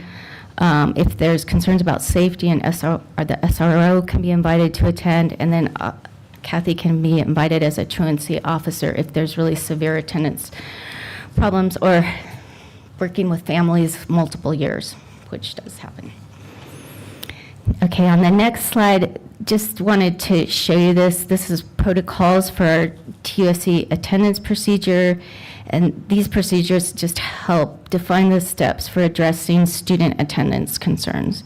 If there's concerns about safety, the SRO can be invited to attend, and then Kathy can be invited as a truancy officer if there's really severe attendance problems or working with families multiple years, which does happen. Okay, on the next slide, just wanted to show you this. This is protocols for our TUSC attendance procedure, and these procedures just help define the steps for addressing student attendance concerns.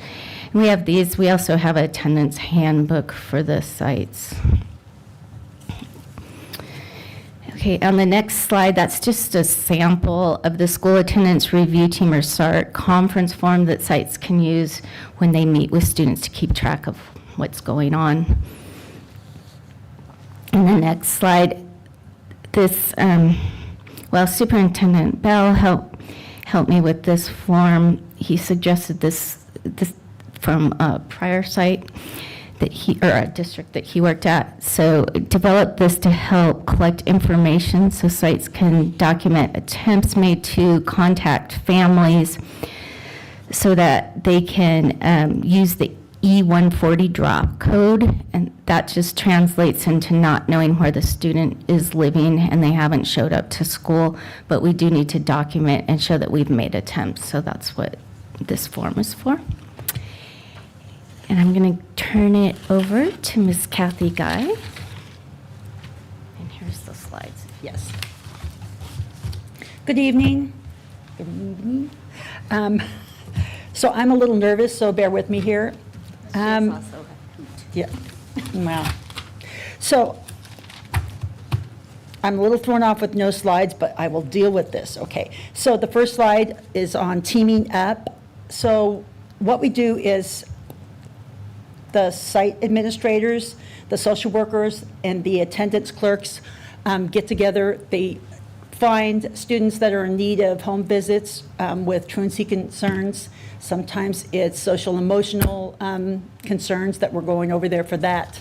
And we have these. We also have an attendance handbook for the sites. Okay, on the next slide, that's just a sample of the school attendance review team, or SART, conference form that sites can use when they meet with students to keep track of what's going on. And the next slide, this, Superintendent Bell helped me with this form. He suggested this from a prior site that a district that he worked at. So developed this to help collect information so sites can document attempts made to contact families so that they can use the E140 drop code, and that just translates into not knowing where the student is living and they haven't showed up to school, but we do need to document and show that we've made attempts, so that's what this form is for. And I'm going to turn it over to Ms. Kathy Guy. And here's the slides. Yes. Good evening. Good evening. So I'm a little nervous, so bear with me here. Yeah, wow. So I'm a little thrown off with no slides, but I will deal with this. Okay, so the first slide is on teaming up. So what we do is the site administrators, the social workers, and the attendance clerks get together. They find students that are in need of home visits with truancy concerns. Sometimes it's social emotional concerns that we're going over there for that.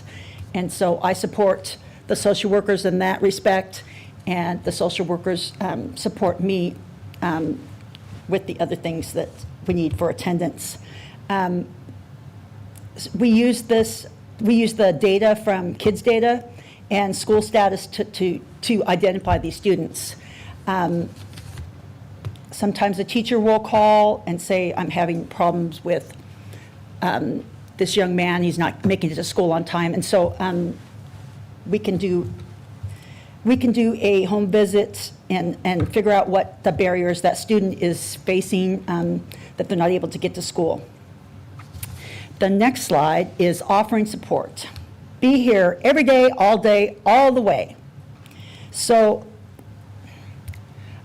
And so I support the social workers in that respect, and the social workers support me with the other things that we need for attendance. We use the data from Kids Data and school status to identify these students. Sometimes a teacher will call and say, I'm having problems with this young man, he's not making it to school on time. And so we can do a home visit and figure out what the barriers that student is facing that they're not able to get to school. The next slide is offering support. Be here every day, all the way. So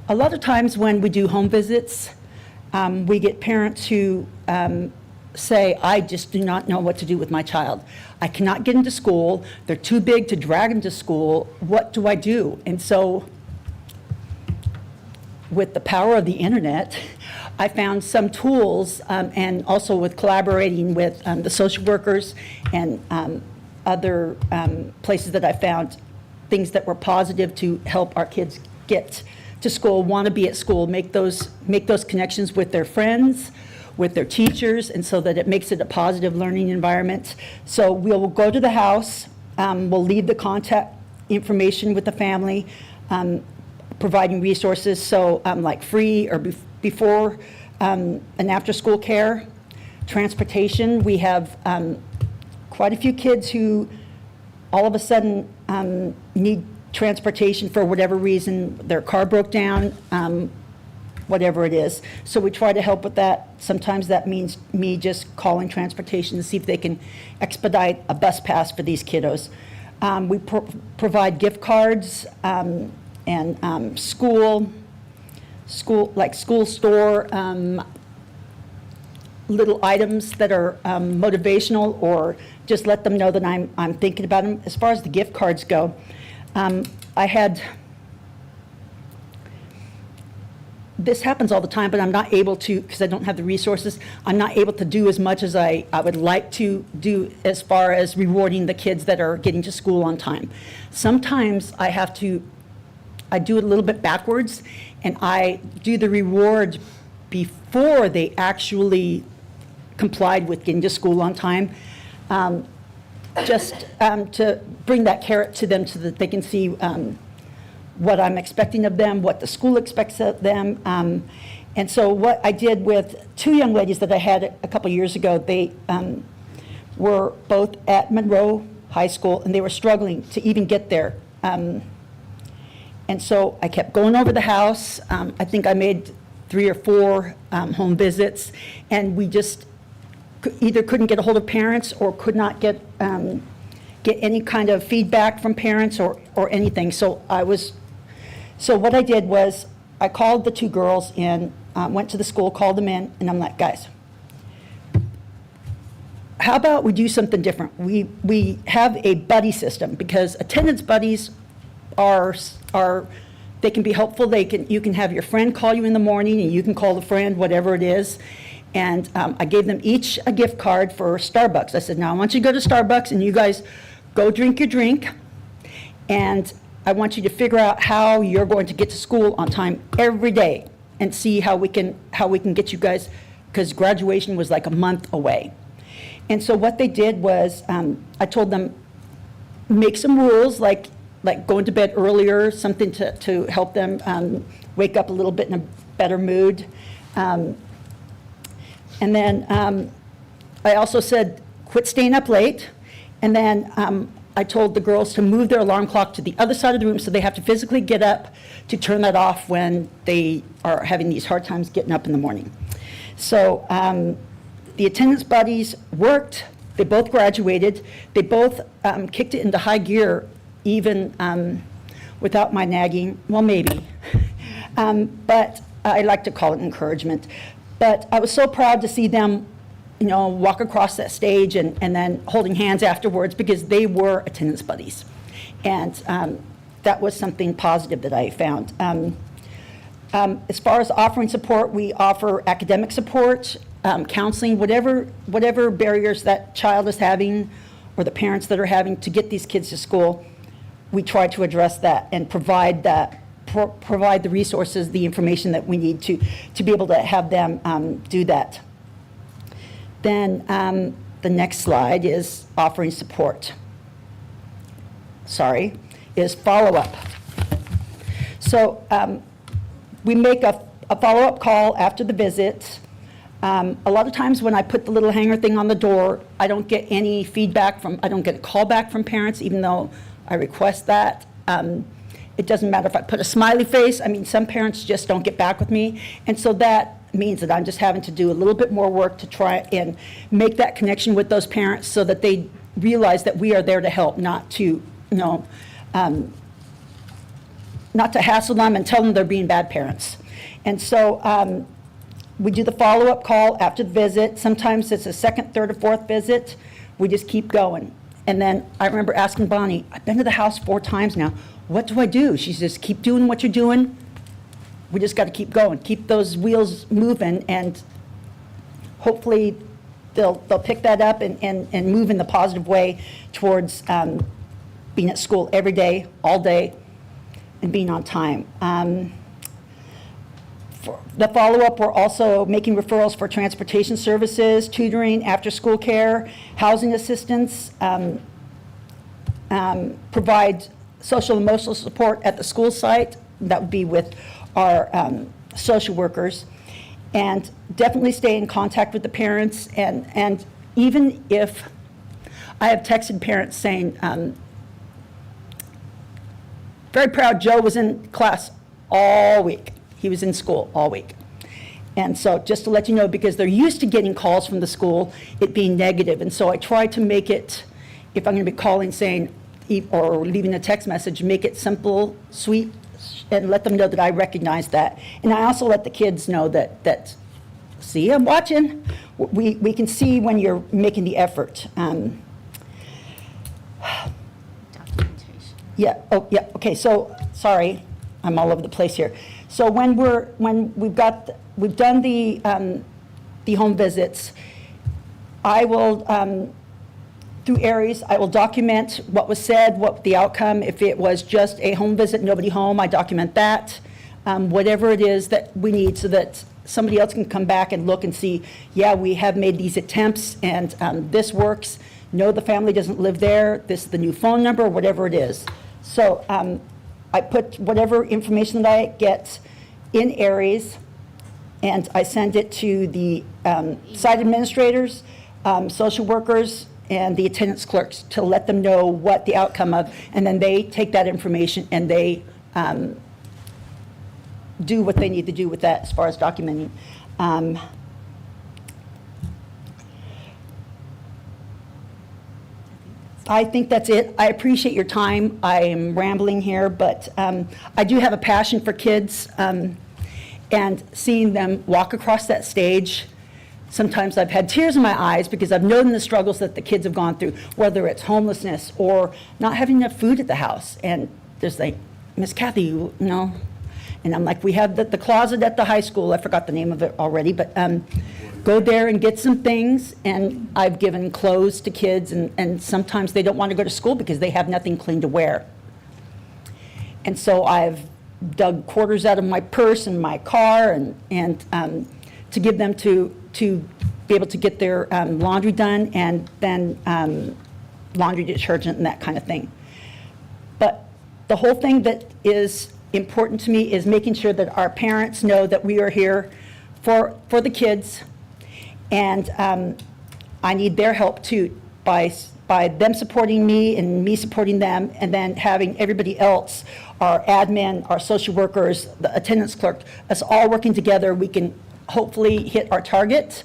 a lot of times when we do home visits, we get parents who say, I just do not know what to do with my child. I cannot get into school. They're too big to drag them to school. What do I do? And so with the power of the internet, I found some tools, and also with collaborating with the social workers and other places that I found things that were positive to help our kids get to school, want to be at school, make those connections with their friends, with their teachers, and so that it makes it a positive learning environment. So we'll go to the house, we'll leave the contact information with the family, providing resources, so like free or before and after school care, transportation. We have quite a few kids who all of a sudden need transportation for whatever reason, their car broke down, whatever it is. So we try to help with that. Sometimes that means me just calling transportation to see if they can expedite a bus pass for these kiddos. We provide gift cards and school store little items that are motivational, or just let them know that I'm thinking about them. As far as the gift cards go, this happens all the time, but I'm not able to, because I don't have the resources, I'm not able to do as much as I would like to do as far as rewarding the kids that are getting to school on time. Sometimes I do it a little bit backwards, and I do the reward before they actually complied with getting to school on time, just to bring that carrot to them so that they can see what I'm expecting of them, what the school expects of them. And so what I did with two young ladies that I had a couple years ago, they were both at Monroe High School, and they were struggling to even get there. And so I kept going over the house. I think I made 3 or 4 home visits, and we just either couldn't get a hold of parents or could not get any kind of feedback from parents or anything. So what I did was I called the 2 girls in, went to the school, called them in, and I'm like, guys, how about we do something different? We have a buddy system, because attendance buddies they can be helpful. You can have your friend call you in the morning, and you can call the friend, whatever it is. And I gave them each a gift card for Starbucks. I said, now I want you to go to Starbucks, and you guys go drink your drink, and I want you to figure out how you're going to get to school on time every day, and see how we can get you guys, because graduation was like a month away. And so what they did was, I told them, make some rules, like going to bed earlier, something to help them wake up a little bit in a better mood. And then I also said, quit staying up late. And then I told the girls to move their alarm clock to the other side of the room so they have to physically get up to turn that off when they are having these hard times getting up in the morning. So the attendance buddies worked. They both graduated. They both kicked it into high gear, even without my nagging. Well, maybe. But I like to call it encouragement. But I was so proud to see them, walk across that stage and then holding hands afterwards, because they were attendance buddies. And that was something positive that I found. As far as offering support, we offer academic support, counseling, whatever barriers that child is having or the parents that are having to get these kids to school. We try to address that and provide the resources, the information that we need to be able to have them do that. Then the next slide is offering support. Is follow-up. So we make a follow-up call after the visit. A lot of times when I put the little hanger thing on the door, I don't get any feedback I don't get a call back from parents, even though I request that. It doesn't matter if I put a smiley face. I mean, some parents just don't get back with me. And so that means that I'm just having to do a little bit more work to try and make that connection with those parents so that they realize that we are there to help, not to, not to hassle them and tell them they're being bad parents. And so we do the follow-up call after the visit. Sometimes it's a second, third, or fourth visit. We just keep going. And then I remember asking Bonnie, I've been to the house 4 times now. What do I do? She says, keep doing what you're doing. We just got to keep going, keep those wheels moving, and hopefully they'll pick that up and move in the positive way towards being at school every day, all day, and being on time. For the follow-up, we're also making referrals for transportation services, tutoring, after-school care, housing assistance, provide social and emotional support at the school site. That would be with our social workers, and definitely stay in contact with the parents. And even if I have texted parents saying, very proud Joe was in class all week. He was in school all week. And so just to let you know, because they're used to getting calls from the school, it being negative. And so I try to make it, if I'm going to be calling saying, or leaving a text message, make it simple, sweet, and let them know that I recognize that. And I also let the kids know that see, I'm watching. We can see when you're making the effort. Yeah, okay, so, sorry, I'm all over the place here. So when we've done the home visits, I will, through Aries, I will document what was said, what the outcome. If it was just a home visit, nobody home, I document that. Whatever it is that we need, so that somebody else can come back and look and see, yeah, we have made these attempts and this works. No, the family doesn't live there. This is the new phone number, whatever it is. So I put whatever information that I get in Aries, and I send it to the site administrators, social workers, and the attendance clerks to let them know what the outcome of, and then they take that information and they do what they need to do with that as far as documenting. I think that's it. I appreciate your time. I am rambling here, but I do have a passion for kids, and seeing them walk across that stage. Sometimes I've had tears in my eyes because I've known the struggles that the kids have gone through, whether it's homelessness or not having enough food at the house. And there's like, Miss Kathy, you know, and I'm like, we have the closet at the high school. I forgot the name of it already, but go there and get some things. And I've given clothes to kids, and sometimes they don't want to go to school because they have nothing clean to wear. And so I've dug quarters out of my purse and my car and to give them to be able to get their laundry done and then laundry detergent and that kind of thing. But the whole thing that is important to me is making sure that our parents know that we are here for the kids. And I need their help too, by them supporting me and me supporting them, and then having everybody else, our admin, our social workers, the attendance clerk, us all working together, we can hopefully hit our target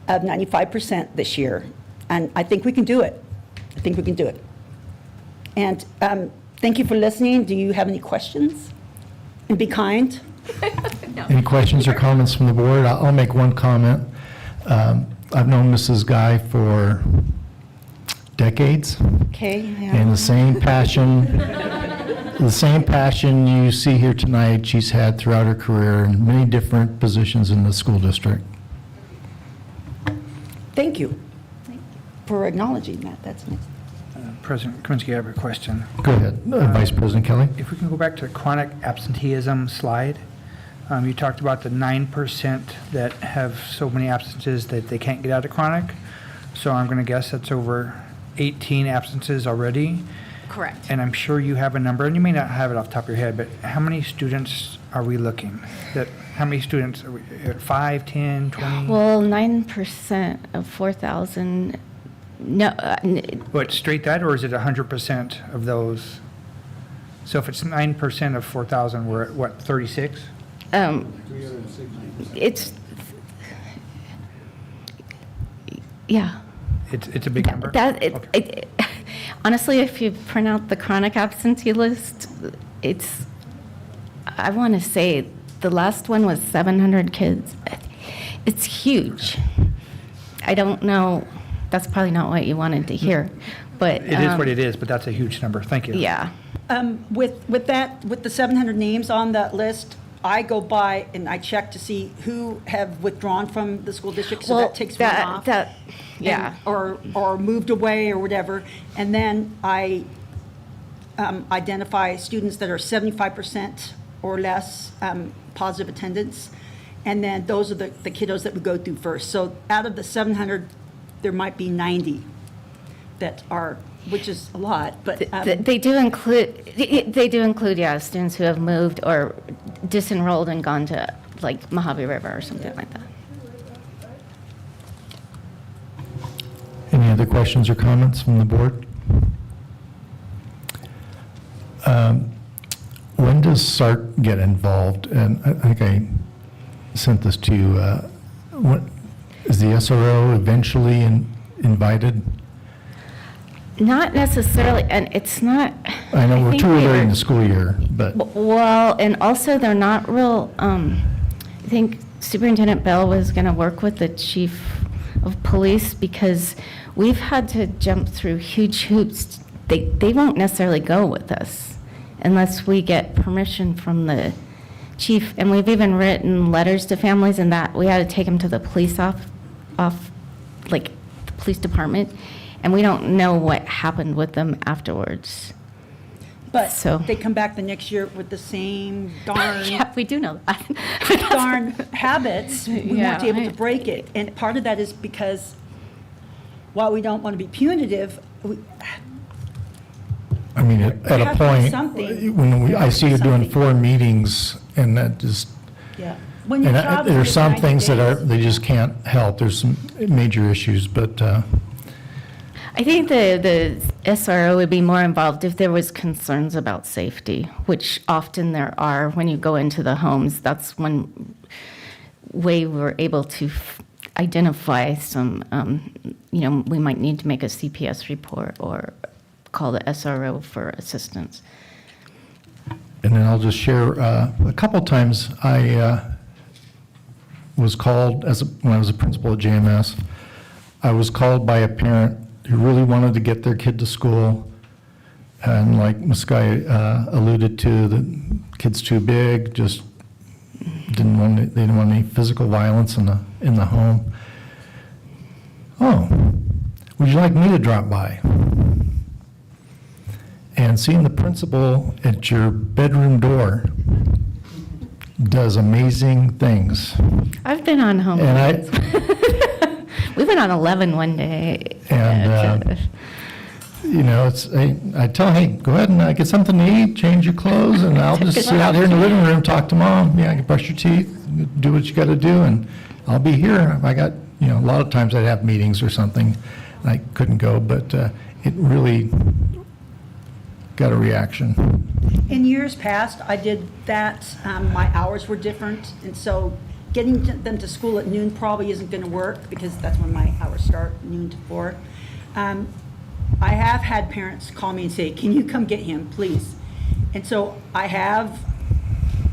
of 95% this year. And I think we can do it. I think we can do it. And thank you for listening. Do you have any questions? And be kind. Any questions or comments from the board? I'll make one comment. I've known Mrs. Guy for decades, Okay. and the same passion you see here tonight, she's had throughout her career in many different positions in the school district. Thank you for acknowledging that. That's nice. President Kaminsky, I have a question. Go ahead, Vice President Kelly. If we can go back to the chronic absenteeism slide, you talked about the 9% that have so many absences that they can't get out of chronic. So I'm going to guess that's over 18 absences already. Correct. And I'm sure you have a number, and you may not have it off the top of your head, but how many students are we looking? How many students, are we at 5, 10, 20? Well, 9% of 4,000, no, What, straight that, or is it 100% of those? So if it's 9% of 4,000, we're at what, 36? it's, yeah. It's a big number? Okay. Honestly, if you print out the chronic absentee list, it's, I want to say, the last one was 700 kids. It's huge. I don't know, that's probably not what you wanted to hear, but. It is what it is, but that's a huge number. Thank you. Yeah. With the 700 names on that list, I go by and I check to see who have withdrawn from the school district, so that takes one off. Yeah. Or moved away or whatever. And then I identify students that are 75% or less positive attendance. And then those are the kiddos that we go through first. So out of the 700, there might be 90 that are, which is a lot, but. They do include, yeah, students who have moved or disenrolled and gone to like Mojave River or something like that. Any other questions or comments from the board? When does SART get involved? And I think I sent this to you. Is the SRO eventually invited? Not necessarily, and it's not. I know we're think too early they're- in the school year, but Well, and also they're not real, I think Superintendent Bell was going to work with the chief of police because we've had to jump through huge hoops. They won't necessarily go with us unless we get permission from the chief. And we've even written letters to families and that we had to take them to the police like the police department. And we don't know what happened with them afterwards. But So- they come back the next year with the same darn, Yeah, we do know that. darn habits. We Yeah, weren't able to right. break it. And part of that is because while we don't want to be punitive, I mean, at There a has to be point, something. when I see you doing Something. 4 meetings and that just, yeah. When you and travel there's for some 90 things that are, days- they just can't help. There's some major issues, but I think the SRO would be more involved if there was concerns about safety, which often there are when you go into the homes. That's one way we're able to identify some, we might need to make a CPS report or call the SRO for assistance. And then I'll just share, a couple times I was called, when I was a principal at JMS, I was called by a parent who really wanted to get their kid to school. And like Ms. Guy alluded to, the kid's too big, just they didn't want any physical violence in the home. Oh, would you like me to drop by? And seeing the principal at your bedroom door does amazing things. I've been on home. And We went on 11 one day. And, you know, I tell her, hey, go ahead and get something to eat, change your clothes, and I'll just sit out here in the living room, talk to Mom. Yeah, brush your teeth, do what you got to do, and I'll be here. I got, you know, a lot of times I'd have meetings or something, and I couldn't go, but it really got a reaction. In years past, I did that. My hours were different, and so getting them to school at noon probably isn't going to work because that's when my hours start, noon to 4. I have had parents call me and say, can you come get him, please? And so I have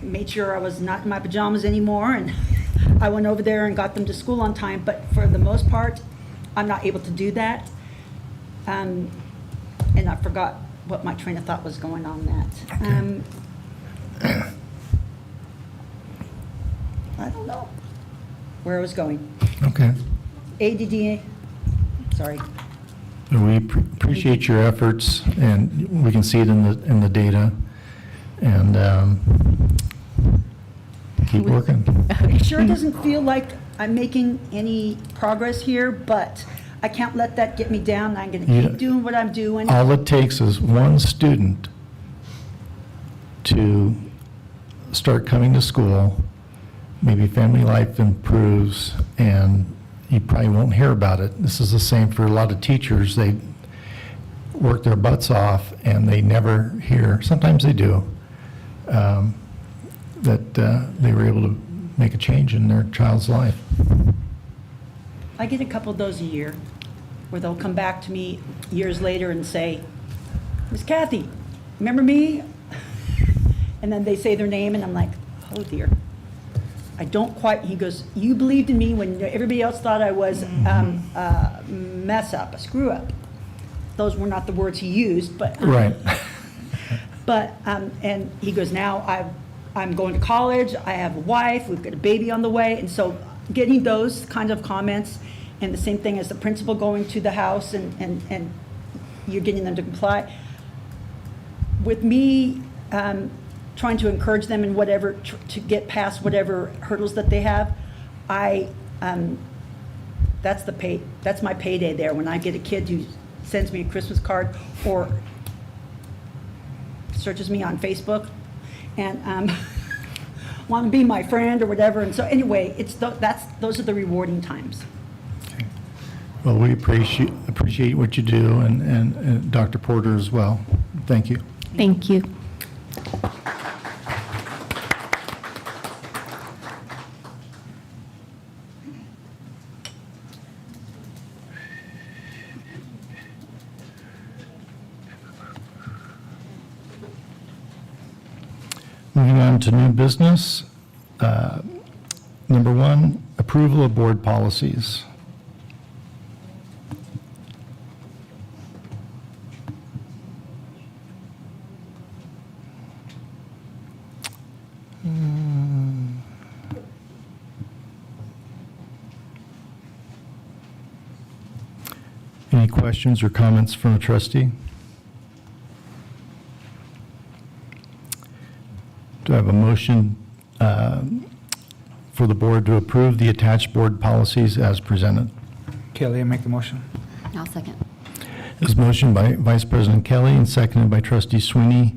made sure I was not in my pajamas anymore, and I went over there and got them to school on time, but for the most part, I'm not able to do that. And I forgot what my train of thought was going on that. I don't know where I was going. Okay. ADD, sorry. We appreciate your efforts, and we can see it in the data, and keep working. It sure doesn't feel like I'm making any progress here, but I can't let that get me down. I'm going to keep doing what I'm doing. All it takes is one student to start coming to school, maybe family life improves, and you probably won't hear about it. This is the same for a lot of teachers. They work their butts off and they never hear, sometimes they do, that they were able to make a change in their child's life. I get a couple of those a year where they'll come back to me years later and say, Miss Kathy, remember me? And then they say their name and I'm like, oh dear. I don't quite, he goes, you believed in me when everybody else thought I was a mess up, a screw up. Those were not the words he used, but. Right. But, and he goes, now I'm going to college, I have a wife, we've got a baby on the way. And so getting those kind of comments, and the same thing as the principal going to the house and you're getting them to comply. With me, trying to encourage them in whatever, to get past whatever hurdles that they have, that's my payday there, when I get a kid who sends me a Christmas card or searches me on Facebook and want to be my friend or whatever. And so anyway, those are the rewarding times. Okay. Well, we appreciate what you do, and Dr. Porter as well. Thank you. Thank you. Moving on to new business. Number 1, approval of board policies. Any questions or comments from a trustee? Do I have a motion for the board to approve the attached board policies as presented? Kelly, I make the motion. I'll second. This motion by Vice President Kelly and seconded by Trustee Sweeney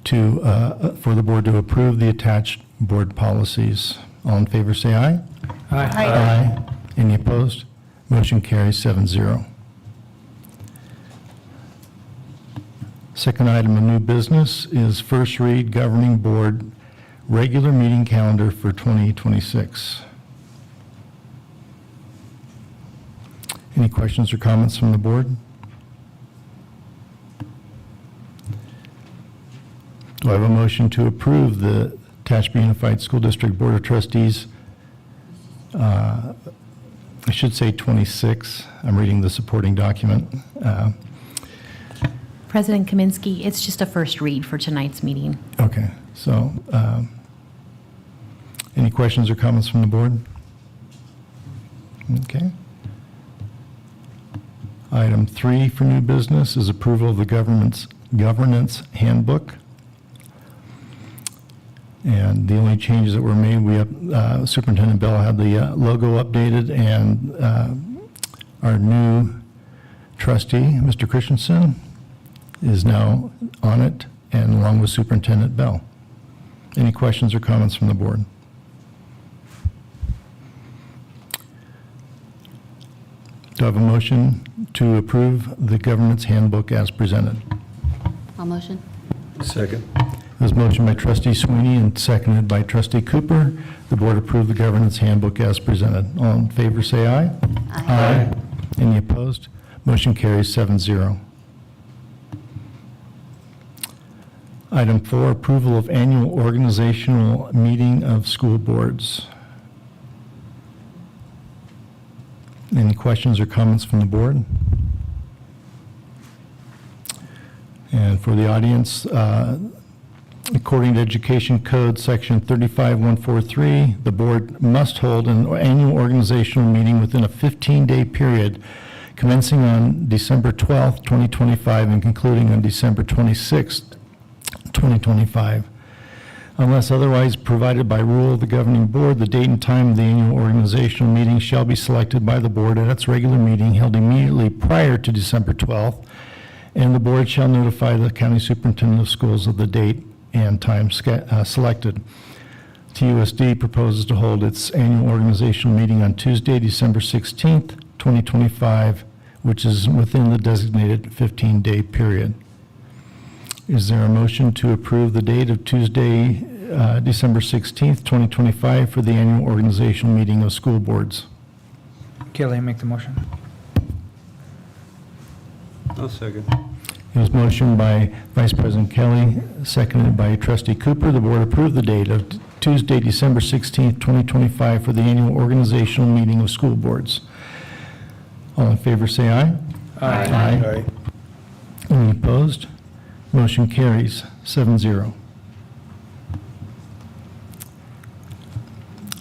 for the board to approve the attached board policies. All in favor, say aye. Aye. Any opposed? Motion carries 7-0. Second item of new business is first read governing board regular meeting calendar for 2026. Any questions or comments from the board? Do I have a motion to approve the Tehachapi Unified School District Board of Trustees? I should say 26. I'm reading the supporting document. President Kaminsky, it's just a first read for tonight's meeting. Okay, so any questions or comments from the board? Okay. Item 3 for new business is approval of the governance handbook. And the only changes that were made, Superintendent Bell had the logo updated and Our new trustee, Mr. Christensen, is now on it, and along with Superintendent Bell. Any questions or comments from the board? Do I have a motion to approve the governance handbook as presented? I'll motion. Second. It was motioned by trustee Sweeney and seconded by trustee Cooper. The board approved the governance handbook as presented. All in favor, say aye. Aye. Any opposed? Motion carries 7-0. Item 4, approval of annual organizational meeting of school boards. Any questions or comments from the board? And for the audience, according to Education Code, Section 35143, the board must hold an annual organizational meeting within a 15-day period commencing on December 12th, 2025, and concluding on December 26th, 2025. Unless otherwise provided by rule of the governing board, the date and time of the annual organizational meeting shall be selected by the board at its regular meeting held immediately prior to December 12th, and the board shall notify the county superintendent of schools of the date and time selected. TUSD proposes to hold its annual organizational meeting on Tuesday, December 16th, 2025, which is within the designated 15-day period. Is there a motion to approve the date of Tuesday, December 16th, 2025 for the annual organizational meeting of school boards? Kelly, make the motion. I'll second. It was motioned by Vice President Kelly, seconded by Trustee Cooper. The board approved the date of Tuesday, December 16th, 2025 for the annual organizational meeting of school boards. All in favor, say aye. Aye. Any opposed? Motion carries 7-0.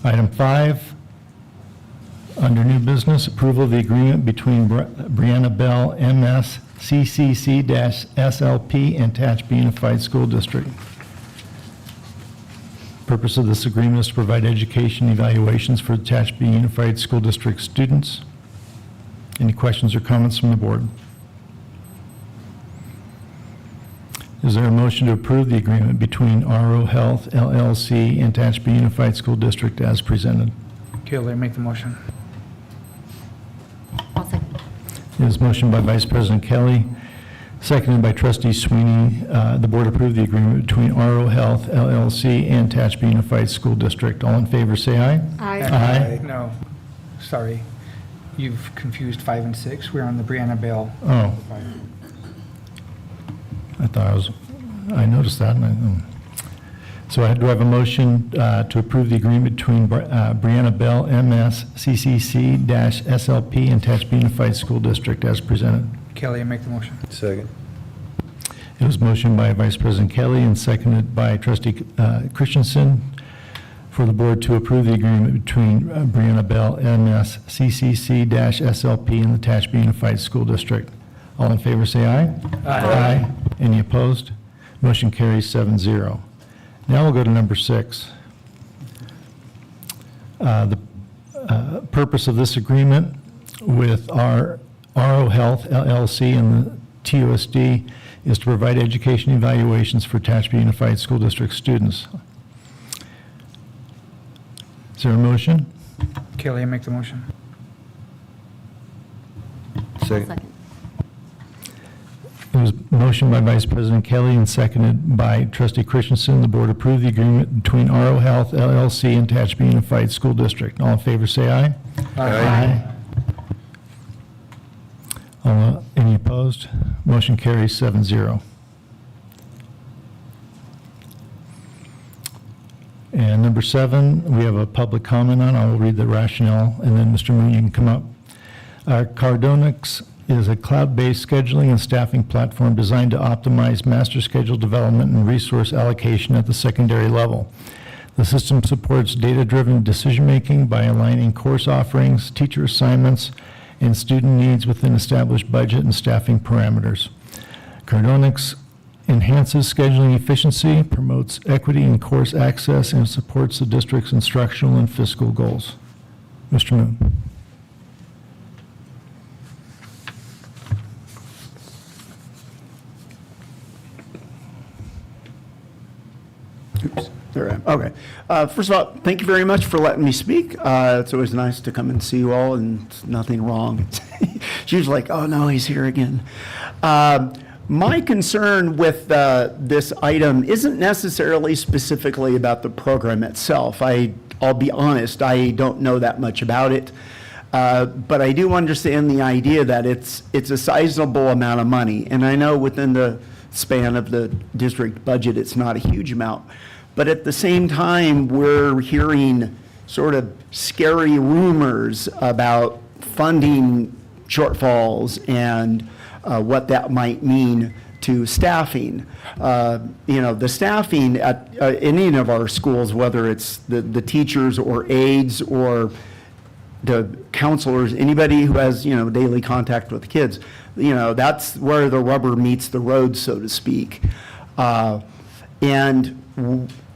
Item 5, under new business, approval of the agreement between Brianna Bell, MS, CCC-SLP, and Tehachapi Unified School District. Purpose of this agreement is to provide education evaluations for the Tehachapi Unified School District students. Any questions or comments from the board? Is there a motion to approve the agreement between RO Health LLC and Tehachapi Unified School District as presented? Kelly, make the motion. I'll second. It is motioned by Vice President Kelly, seconded by Trustee Sweeney. The board approved the agreement between RO Health LLC and Tehachapi Unified School District. All in favor, say aye. Aye. No, sorry. You've confused 5 and 6. We're on the Brianna Bell. Oh, I thought I noticed that. So do I have a motion to approve the agreement between Brianna Bell, MS, CCC-SLP, and Tehachapi Unified School District as presented? Kelly, make the motion. Second. It was motioned by Vice President Kelly and seconded by Trustee Christensen for the board to approve the agreement between Brianna Bell, MS, CCC-SLP, and the Tehachapi Unified School District. All in favor, say aye. Aye. Any opposed? Motion carries 7-0. Now we'll go to number 6. The purpose of this agreement with our RO Health LLC and the TUSD is to provide education evaluations for Tehachapi Unified School District students. Is there a motion? Kelly, make the motion. Second. It was motioned by Vice President Kelly and seconded by Trustee Christensen. The board approved the agreement between RO Health LLC and Tehachapi Unified School District. All in favor, say aye. Aye. Any opposed? Motion carries 7-0. And number 7, we have a public comment on. I will read the rationale, and then Mr. Moon, you can come up. Cardonix is a cloud-based scheduling and staffing platform designed to optimize master schedule development and resource allocation at the secondary level. The system supports data-driven decision-making by aligning course offerings, teacher assignments, and student needs within established budget and staffing parameters. Cardonix enhances scheduling efficiency, promotes equity in course access, and supports the district's instructional and fiscal goals. Mr. Moon. Okay. First of all, thank you very much for letting me speak. It's always nice to come and see you all, and it's nothing wrong. It's usually like, oh, no, he's here again. My concern with this item isn't necessarily specifically about the program itself. I'll be honest, I don't know that much about it. But I do understand the idea that it's a sizable amount of money. And I know within the span of the district budget, it's not a huge amount. But at the same time, we're hearing sort of scary rumors about funding shortfalls and what that might mean to staffing. The staffing at any of our schools, whether it's the teachers or aides or the counselors, anybody who has, daily contact with kids, that's where the rubber meets the road, so to speak. And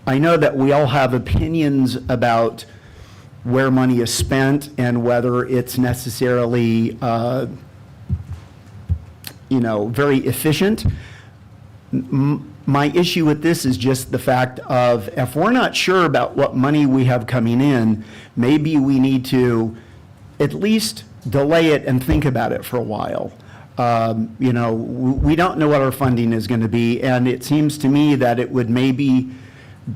I know that we all have opinions about where money is spent and whether it's necessarily, very efficient. My issue with this is just the fact of, if we're not sure about what money we have coming in, maybe we need to at least delay it and think about it for a while. We don't know what our funding is going to be, and it seems to me that it would maybe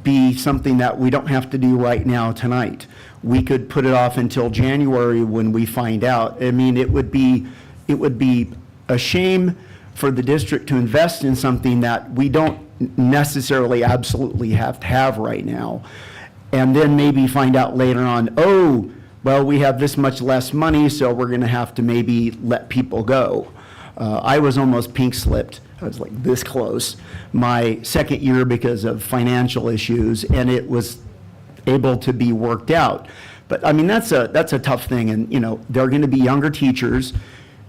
be something that we don't have to do right now tonight. We could put it off until January when we find out. I mean, it would be a shame for the district to invest in something that we don't necessarily absolutely have to have right now, and then maybe find out later on, oh, well, we have this much less money, so we're going to have to maybe let people go. I was almost pink slipped. I was like this close my second year because of financial issues, and it was able to be worked out. But I mean, that's a tough thing, and there are going to be younger teachers,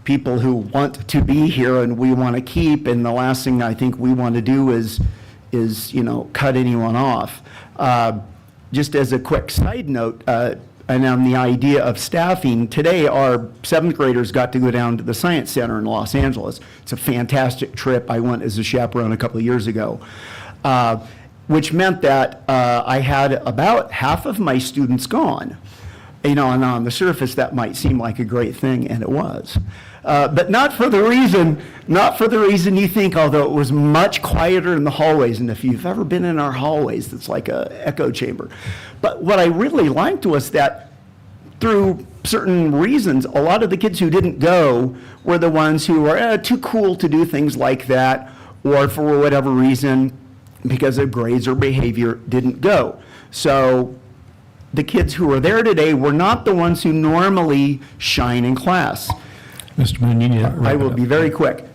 people who want to be here and we want to keep, and the last thing I think we want to do is cut anyone off. Just as a quick side note, and on the idea of staffing, today our seventh graders got to go down to the Science Center in Los Angeles. It's a fantastic trip. I went as a chaperone a couple of years ago, which meant that I had about half of my students gone. And on the surface, that might seem like a great thing, and it was. But not for the reason you think, although it was much quieter in the hallways. And if you've ever been in our hallways, it's like an echo chamber. But what I really liked was that through certain reasons, a lot of the kids who didn't go were the ones who were too cool to do things like that, or for whatever reason, because of grades or behavior, didn't go. So the kids who were there today were not the ones who normally shine in class. Mr. Moon, you need to wrap I it will up. be very quick.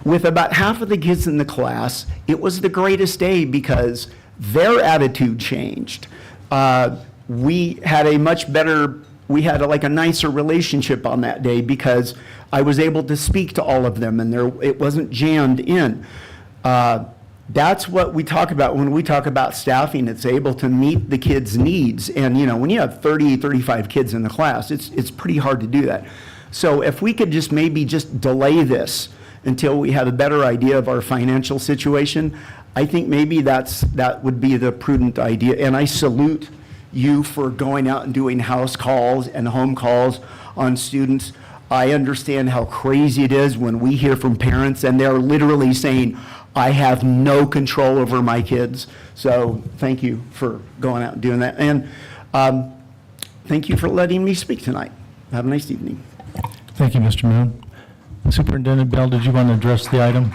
With about half of the kids in the class, it was the greatest day because their attitude changed. We had a nicer relationship on that day because I was able to speak to all of them, and it wasn't jammed in. That's what we talk about when we talk about staffing. It's able to meet the kids' needs. And, when you have 30, 35 kids in the class, it's pretty hard to do that. So if we could maybe delay this until we have a better idea of our financial situation, I think maybe that would be the prudent idea. And I salute you for going out and doing house calls and home calls on students. I understand how crazy it is when we hear from parents and they're literally saying, I have no control over my kids. So thank you for going out and doing that. And thank you for letting me speak tonight. Have a nice evening. Thank you, Mr. Moon. Superintendent Bell, did you want to address the item?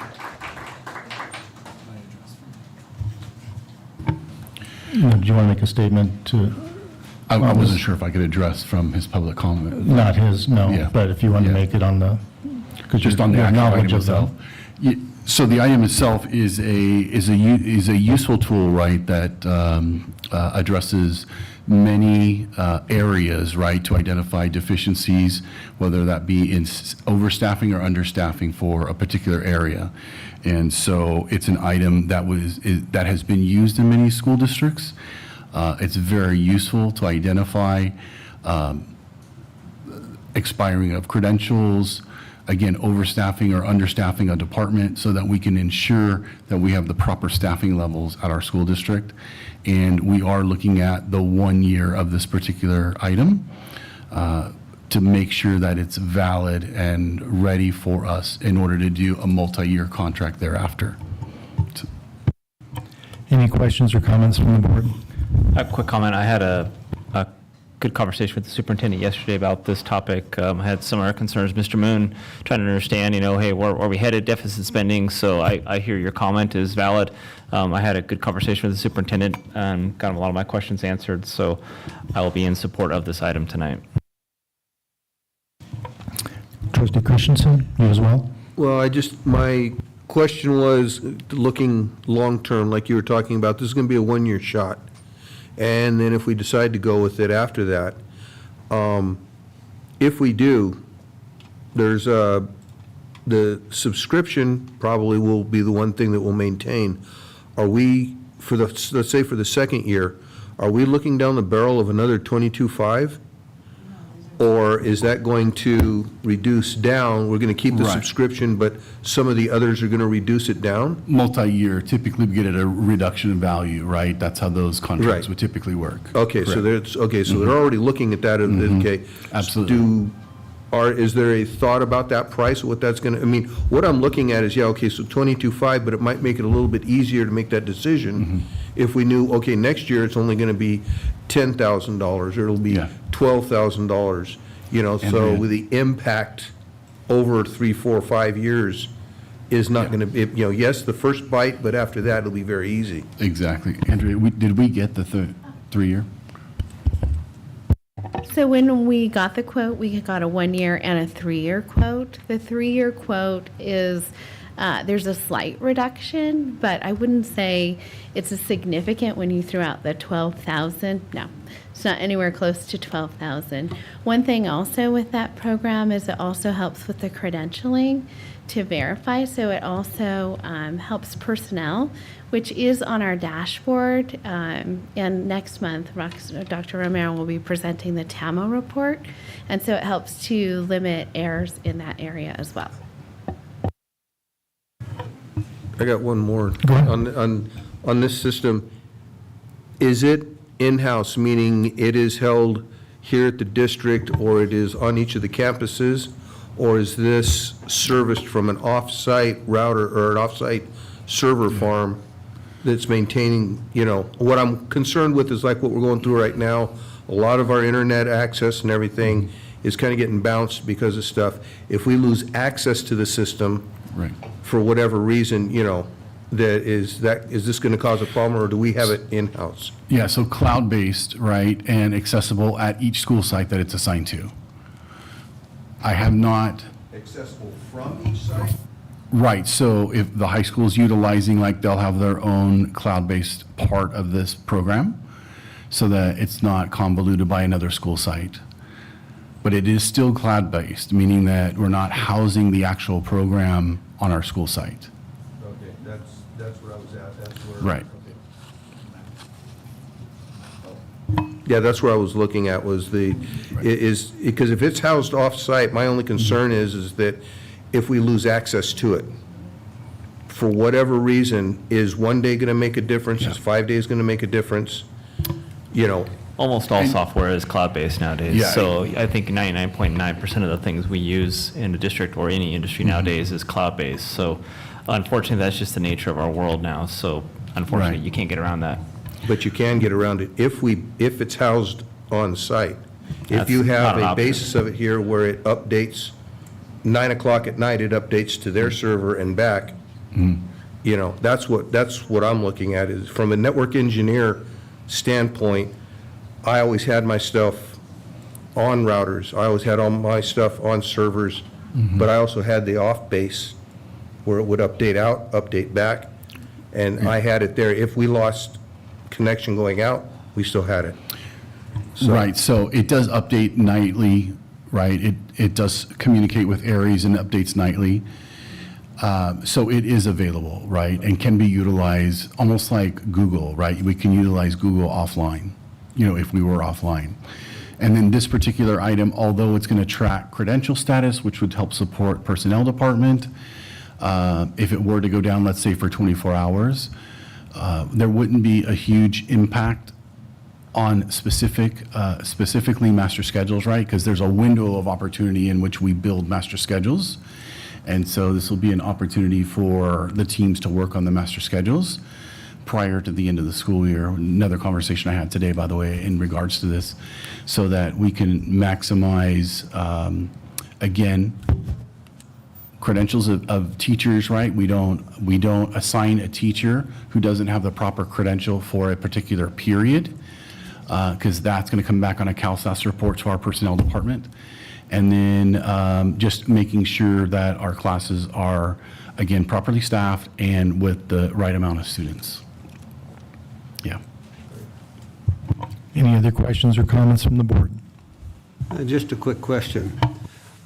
Do you want to make a statement to? I wasn't sure if I could address from his public comment. Not his, no, Yeah. but if you want to make it on the, because Just on the actual item itself. So the item itself is a useful tool, right, that addresses many areas, right, to identify deficiencies, whether that be in overstaffing or understaffing for a particular area. And so it's an item that has been used in many school districts. It's very useful to identify expiring of credentials, again, overstaffing or understaffing a department so that we can ensure that we have the proper staffing levels at our school district. And we are looking at the 1 year of this particular item to make sure that it's valid and ready for us in order to do a multi-year contract thereafter. Any questions or comments from the board? A quick comment. I had a good conversation with the superintendent yesterday about this topic. I had similar concerns. Mr. Moon trying to understand, hey, where are we headed, deficit spending? So I hear your comment is valid. I had a good conversation with the superintendent and got a lot of my questions answered. So I will be in support of this item tonight. Trustee Christensen, you as well? Well, my question was, looking long-term, like you were talking about, this is going to be a one-year shot. And then if we decide to go with it after that, if we do, there's the subscription probably will be the one thing that we'll maintain. Are we, let's say for the second year, are we looking down the barrel of another 22.5? Or is that going to reduce down? We're going to keep the Right. subscription, but some of the others are going to reduce it down? Multi-year, typically we get at a reduction in value, right? That's how those contracts Right. would typically work. Okay, so Correct. they're already looking at that, okay. Absolutely. Is there a thought about that price, what that's gonna, what I'm looking at is, so 22.5, but it might make it a little bit easier to make that decision if we knew, okay, next year it's only gonna be $10,000, or it'll be Yeah. $12,000, so with the impact over 3, 4, 5 years is not gonna be, yes, the first bite, but after that, it'll be very easy. Exactly. Andrea, did we get the 3-year? So when we got the quote, we got a 1 year and a 3-year quote. The 3-year quote is, there's a slight reduction, but I wouldn't say it's a significant when you threw out the 12,000. No, it's not anywhere close to 12,000. One thing also with that program is it also helps with the credentialing to verify. So it also helps personnel, which is on our dashboard. And next month, Dr. Romero will be presenting the TAMO report. And so it helps to limit errors in that area as well. I got one more. Go ahead. On this system, is it in-house, meaning it is held here at the district, or it is on each of the campuses? Or is this serviced from an off-site router or an off-site server farm that's maintaining, what I'm concerned with is like what we're going through right now. A lot of our internet access and everything is kind of getting bounced because of stuff. If we lose access to the system, Right. for whatever reason, is this going to cause a problem, or do we have it in-house? Yeah, so cloud-based, right, and accessible at each school site that it's assigned to. I have not, Accessible from each site? right, so if the high school is utilizing, like, they'll have their own cloud-based part of this program so that it's not convoluted by another school site. But it is still cloud-based, meaning that we're not housing the actual program on our school site. Okay, that's what I was at, that's where. Right. Yeah, that's where I was looking at, was because if it's housed off-site, my only concern is that if we lose access to it, for whatever reason, is 1 day going to make a difference? Is 5 days going to make a difference? Almost all software is cloud-based nowadays. Yeah. So I think 99.9% of the things we use in the district or any industry nowadays is cloud-based. So unfortunately, that's just the nature of our world now. So unfortunately, Right. you can't get around that. But you can get around it if it's housed on site. If That's you not have an a option. basis of it here where it updates, 9 o'clock at night, it updates to their server and back, that's what I'm looking at, is from a network engineer standpoint, I always had my stuff on routers. I always had all my stuff on servers, but I also had the off base where it would update out, update back, and I had it there. If we lost connection going out, we still had it. So- Right, so it does update nightly, right? It does communicate with Aries and updates nightly. So it is available, right? And can be utilized almost like Google, right? We can utilize Google offline, if we were offline. And then this particular item, although it's going to track credential status, which would help support personnel department, if it were to go down, let's say for 24 hours, there wouldn't be a huge impact on specifically master schedules, right? Because there's a window of opportunity in which we build master schedules. And so this will be an opportunity for the teams to work on the master schedules prior to the end of the school year. Another conversation I had today, by the way, in regards to this, so that we can maximize, again, credentials of teachers, right? We don't assign a teacher who doesn't have the proper credential for a particular period, because that's going to come back on a CalSAS report to our personnel department. And then just making sure that our classes are, again, properly staffed and with the right amount of students. Yeah. Any other questions or comments from the board? Just a quick question.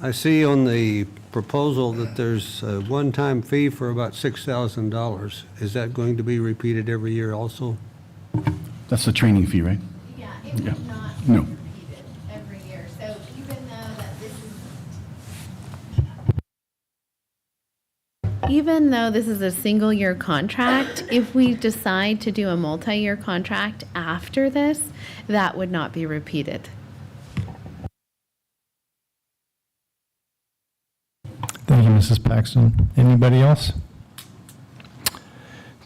I see on the proposal that there's a one-time fee for about $6,000. Is that going to be repeated every year also? That's the training fee, right? Yeah, it Yeah. would not No. be repeated every year. So even though this is a single year contract, if we decide to do a multi-year contract after this, that would not be repeated. Thank you, Mrs. Paxton. Anybody else?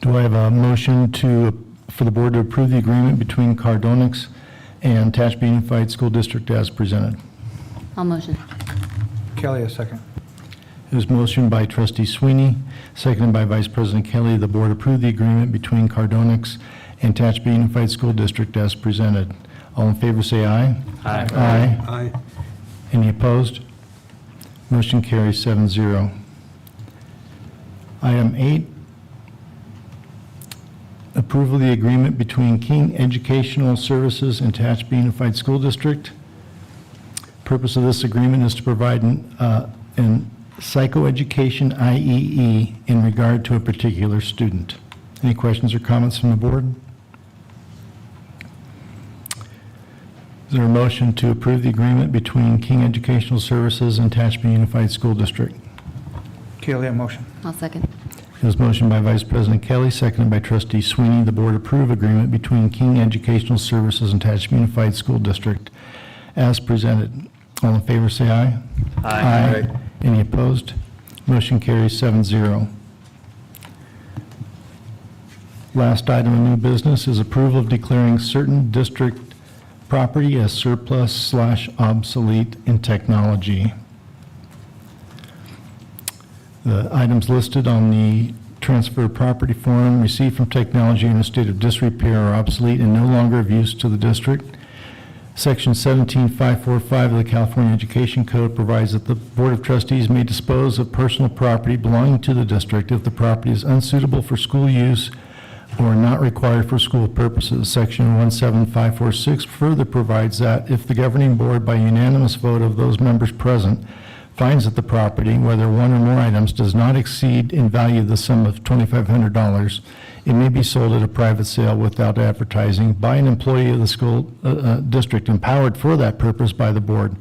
Do I have a motion for the board to approve the agreement between Cardonix and Tehachapi Unified School District as presented? I'll motion. Kelly, a second. It was motioned by trustee Sweeney, seconded by Vice President Kelly. The board approved the agreement between Cardonix and Tehachapi Unified School District as presented. All in favor say aye. Aye. Aye. Aye. Any opposed? Motion carries 7-0. Item 8, approval of the agreement between King Educational Services and Tehachapi Unified School District. Purpose of this agreement is to provide an psychoeducation IEE in regard to a particular student. Any questions or comments from the board? Is there a motion to approve the agreement between King Educational Services and Tehachapi Unified School District? Kelly, a motion. I'll second. It was motioned by Vice President Kelly, seconded by trustee Sweeney. The board approve agreement between King Educational Services and Tehachapi Unified School District as presented. All in favor say aye. Aye. Any opposed? Motion carries 7-0. Last item of new business is approval of declaring certain district property as surplus/obsolete in technology. The items listed on the transfer of property form received from technology in a state of disrepair are obsolete and no longer of use to the district. Section 17545 of the California Education Code provides that the Board of Trustees may dispose of personal property belonging to the district if the property is unsuitable for school use or not required for school purposes. Section 17546 further provides that if the governing board, by unanimous vote of those members present, finds that the property, whether one or more items, does not exceed in value the sum of $2,500, it may be sold at a private sale without advertising by an employee of the school district empowered for that purpose by the board.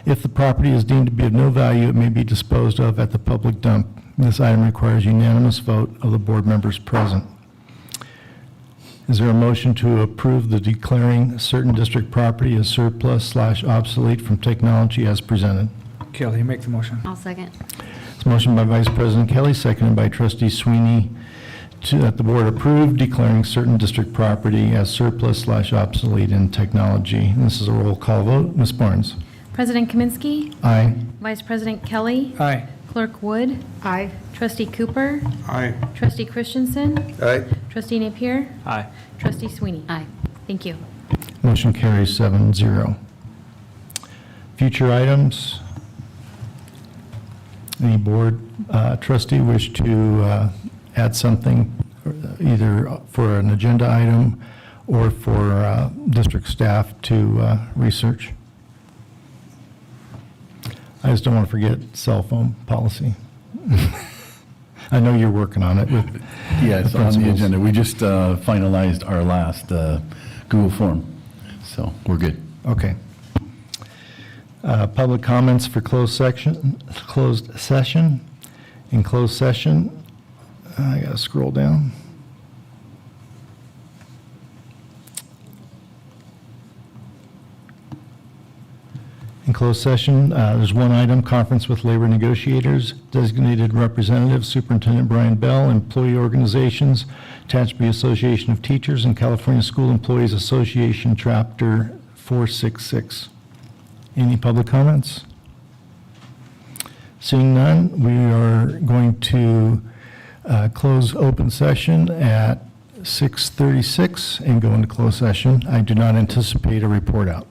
If the property is deemed to be of no value, it may be disposed of at the public dump. This item requires unanimous vote of the board members present. Is there a motion to approve the declaring certain district property as surplus/obsolete from technology as presented? Kelly, you make the motion. I'll second. It's motion by Vice President Kelly, seconded by trustee Sweeney, that the board approve declaring certain district property as surplus/obsolete in technology. This is a roll call vote. Ms. Barnes? President Kaminsky. Aye. Vice President Kelly. Aye. Clerk Wood. Aye. Trustee Cooper. Aye. Trustee Christensen. Aye. Trustee Napier. Aye. Trustee Sweeney. Aye. Thank you. Motion carries 7-0. Future items. Any board trustee wish to add something, either for an agenda item or for district staff to research? I just don't want to forget cell phone policy. I know you're working on it with Yes, the on the principals. agenda. We just finalized our last Google form, so we're good. Okay. Public comments for closed session. In closed session, I gotta scroll down. In closed session, there's one item, conference with labor negotiators, designated representatives, Superintendent Brian Bell, employee organizations, Tehachapi Association of Teachers, and California School Employees Association, Chapter 466. Any public comments? Seeing none, we are going to close open session at 6:36 and go into closed session. I do not anticipate a report out.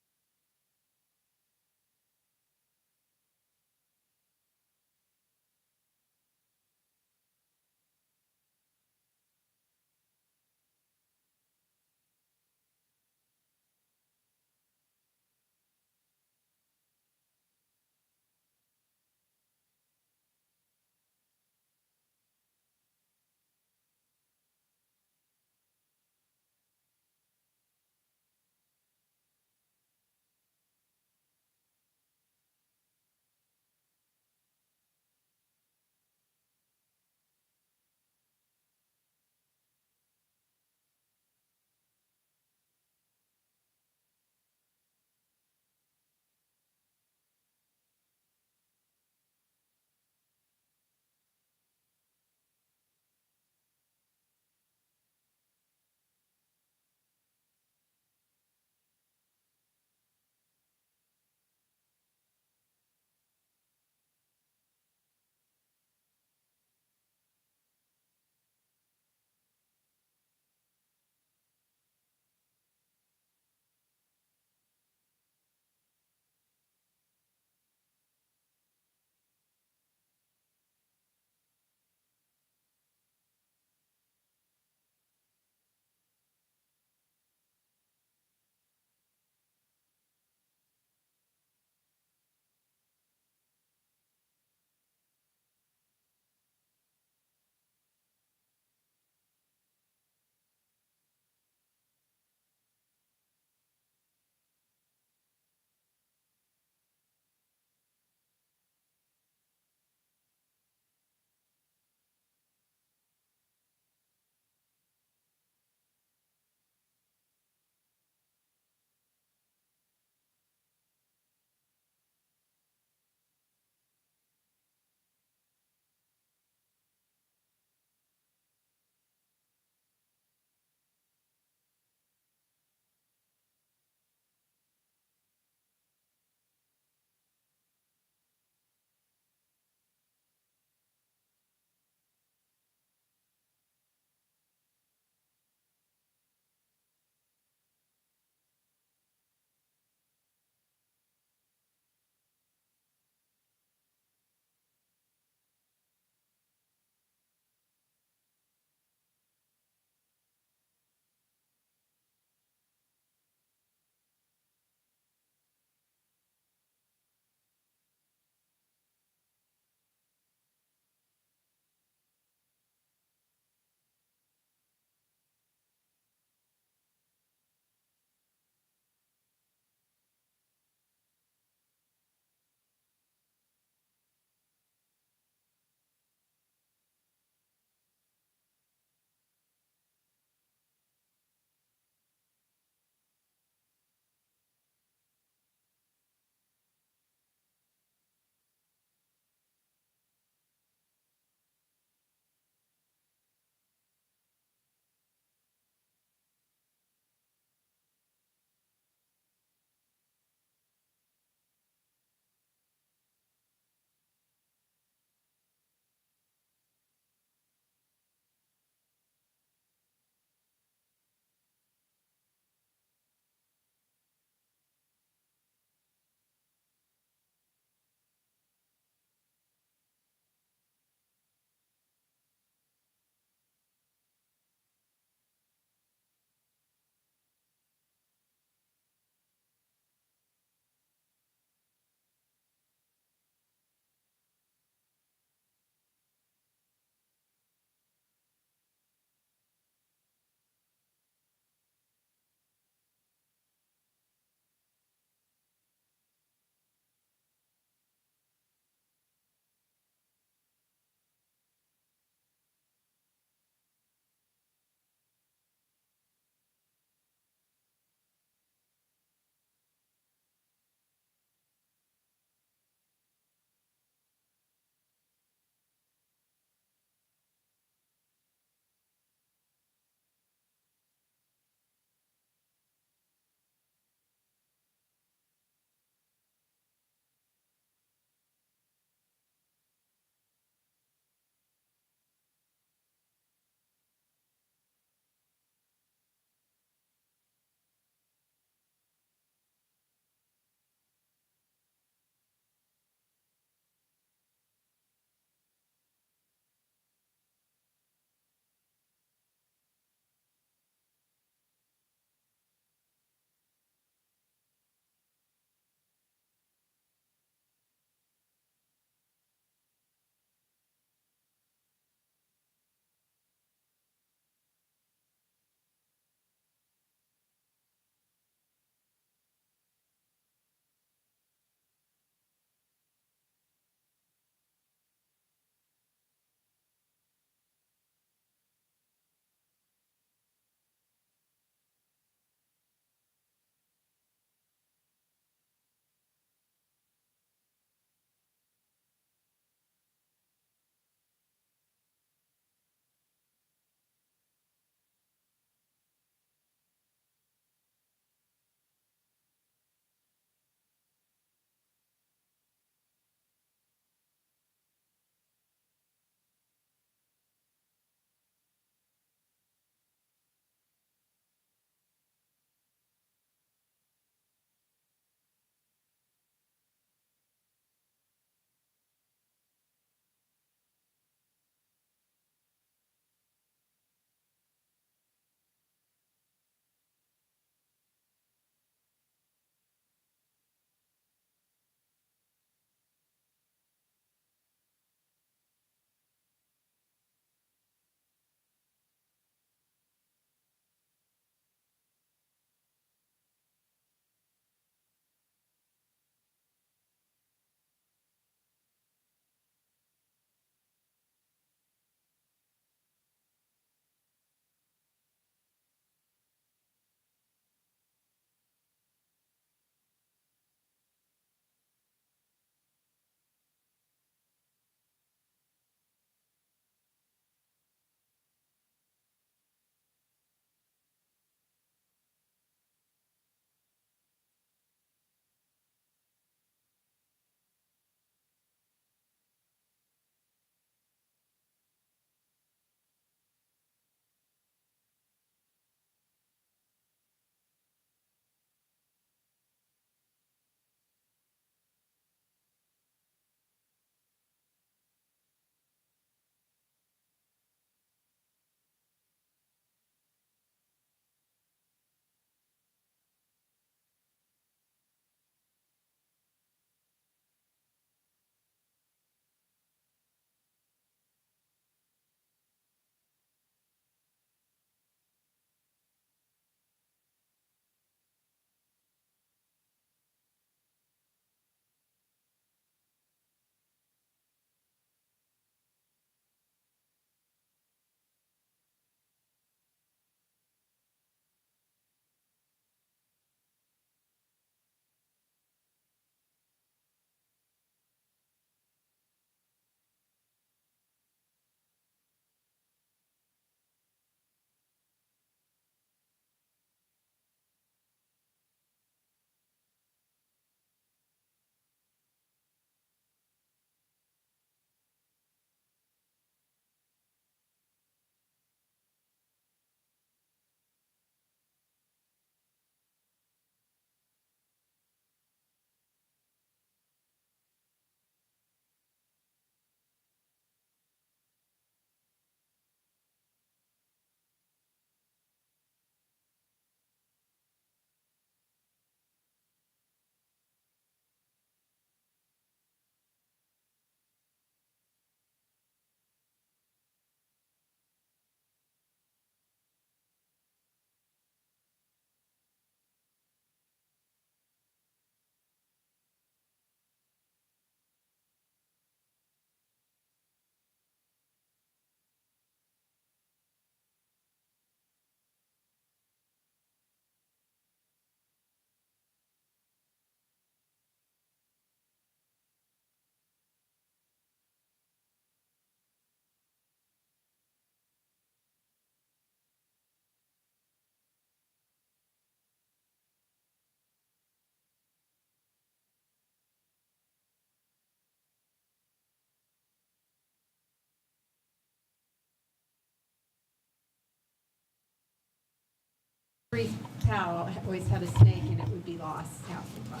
Capri's pal always had a snake and it would be lost half the time.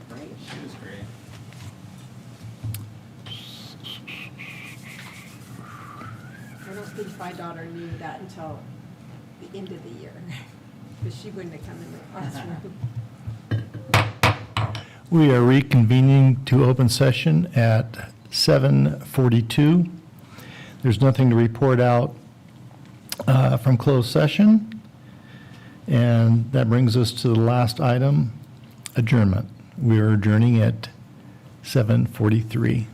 Great. She was great. I don't think my daughter knew that until the end of the year, because she wouldn't have come in the classroom. We are reconvening to open session at 7:42. There's nothing to report out from closed session. And that brings us to the last item, adjournment. We are adjourning at 7:43.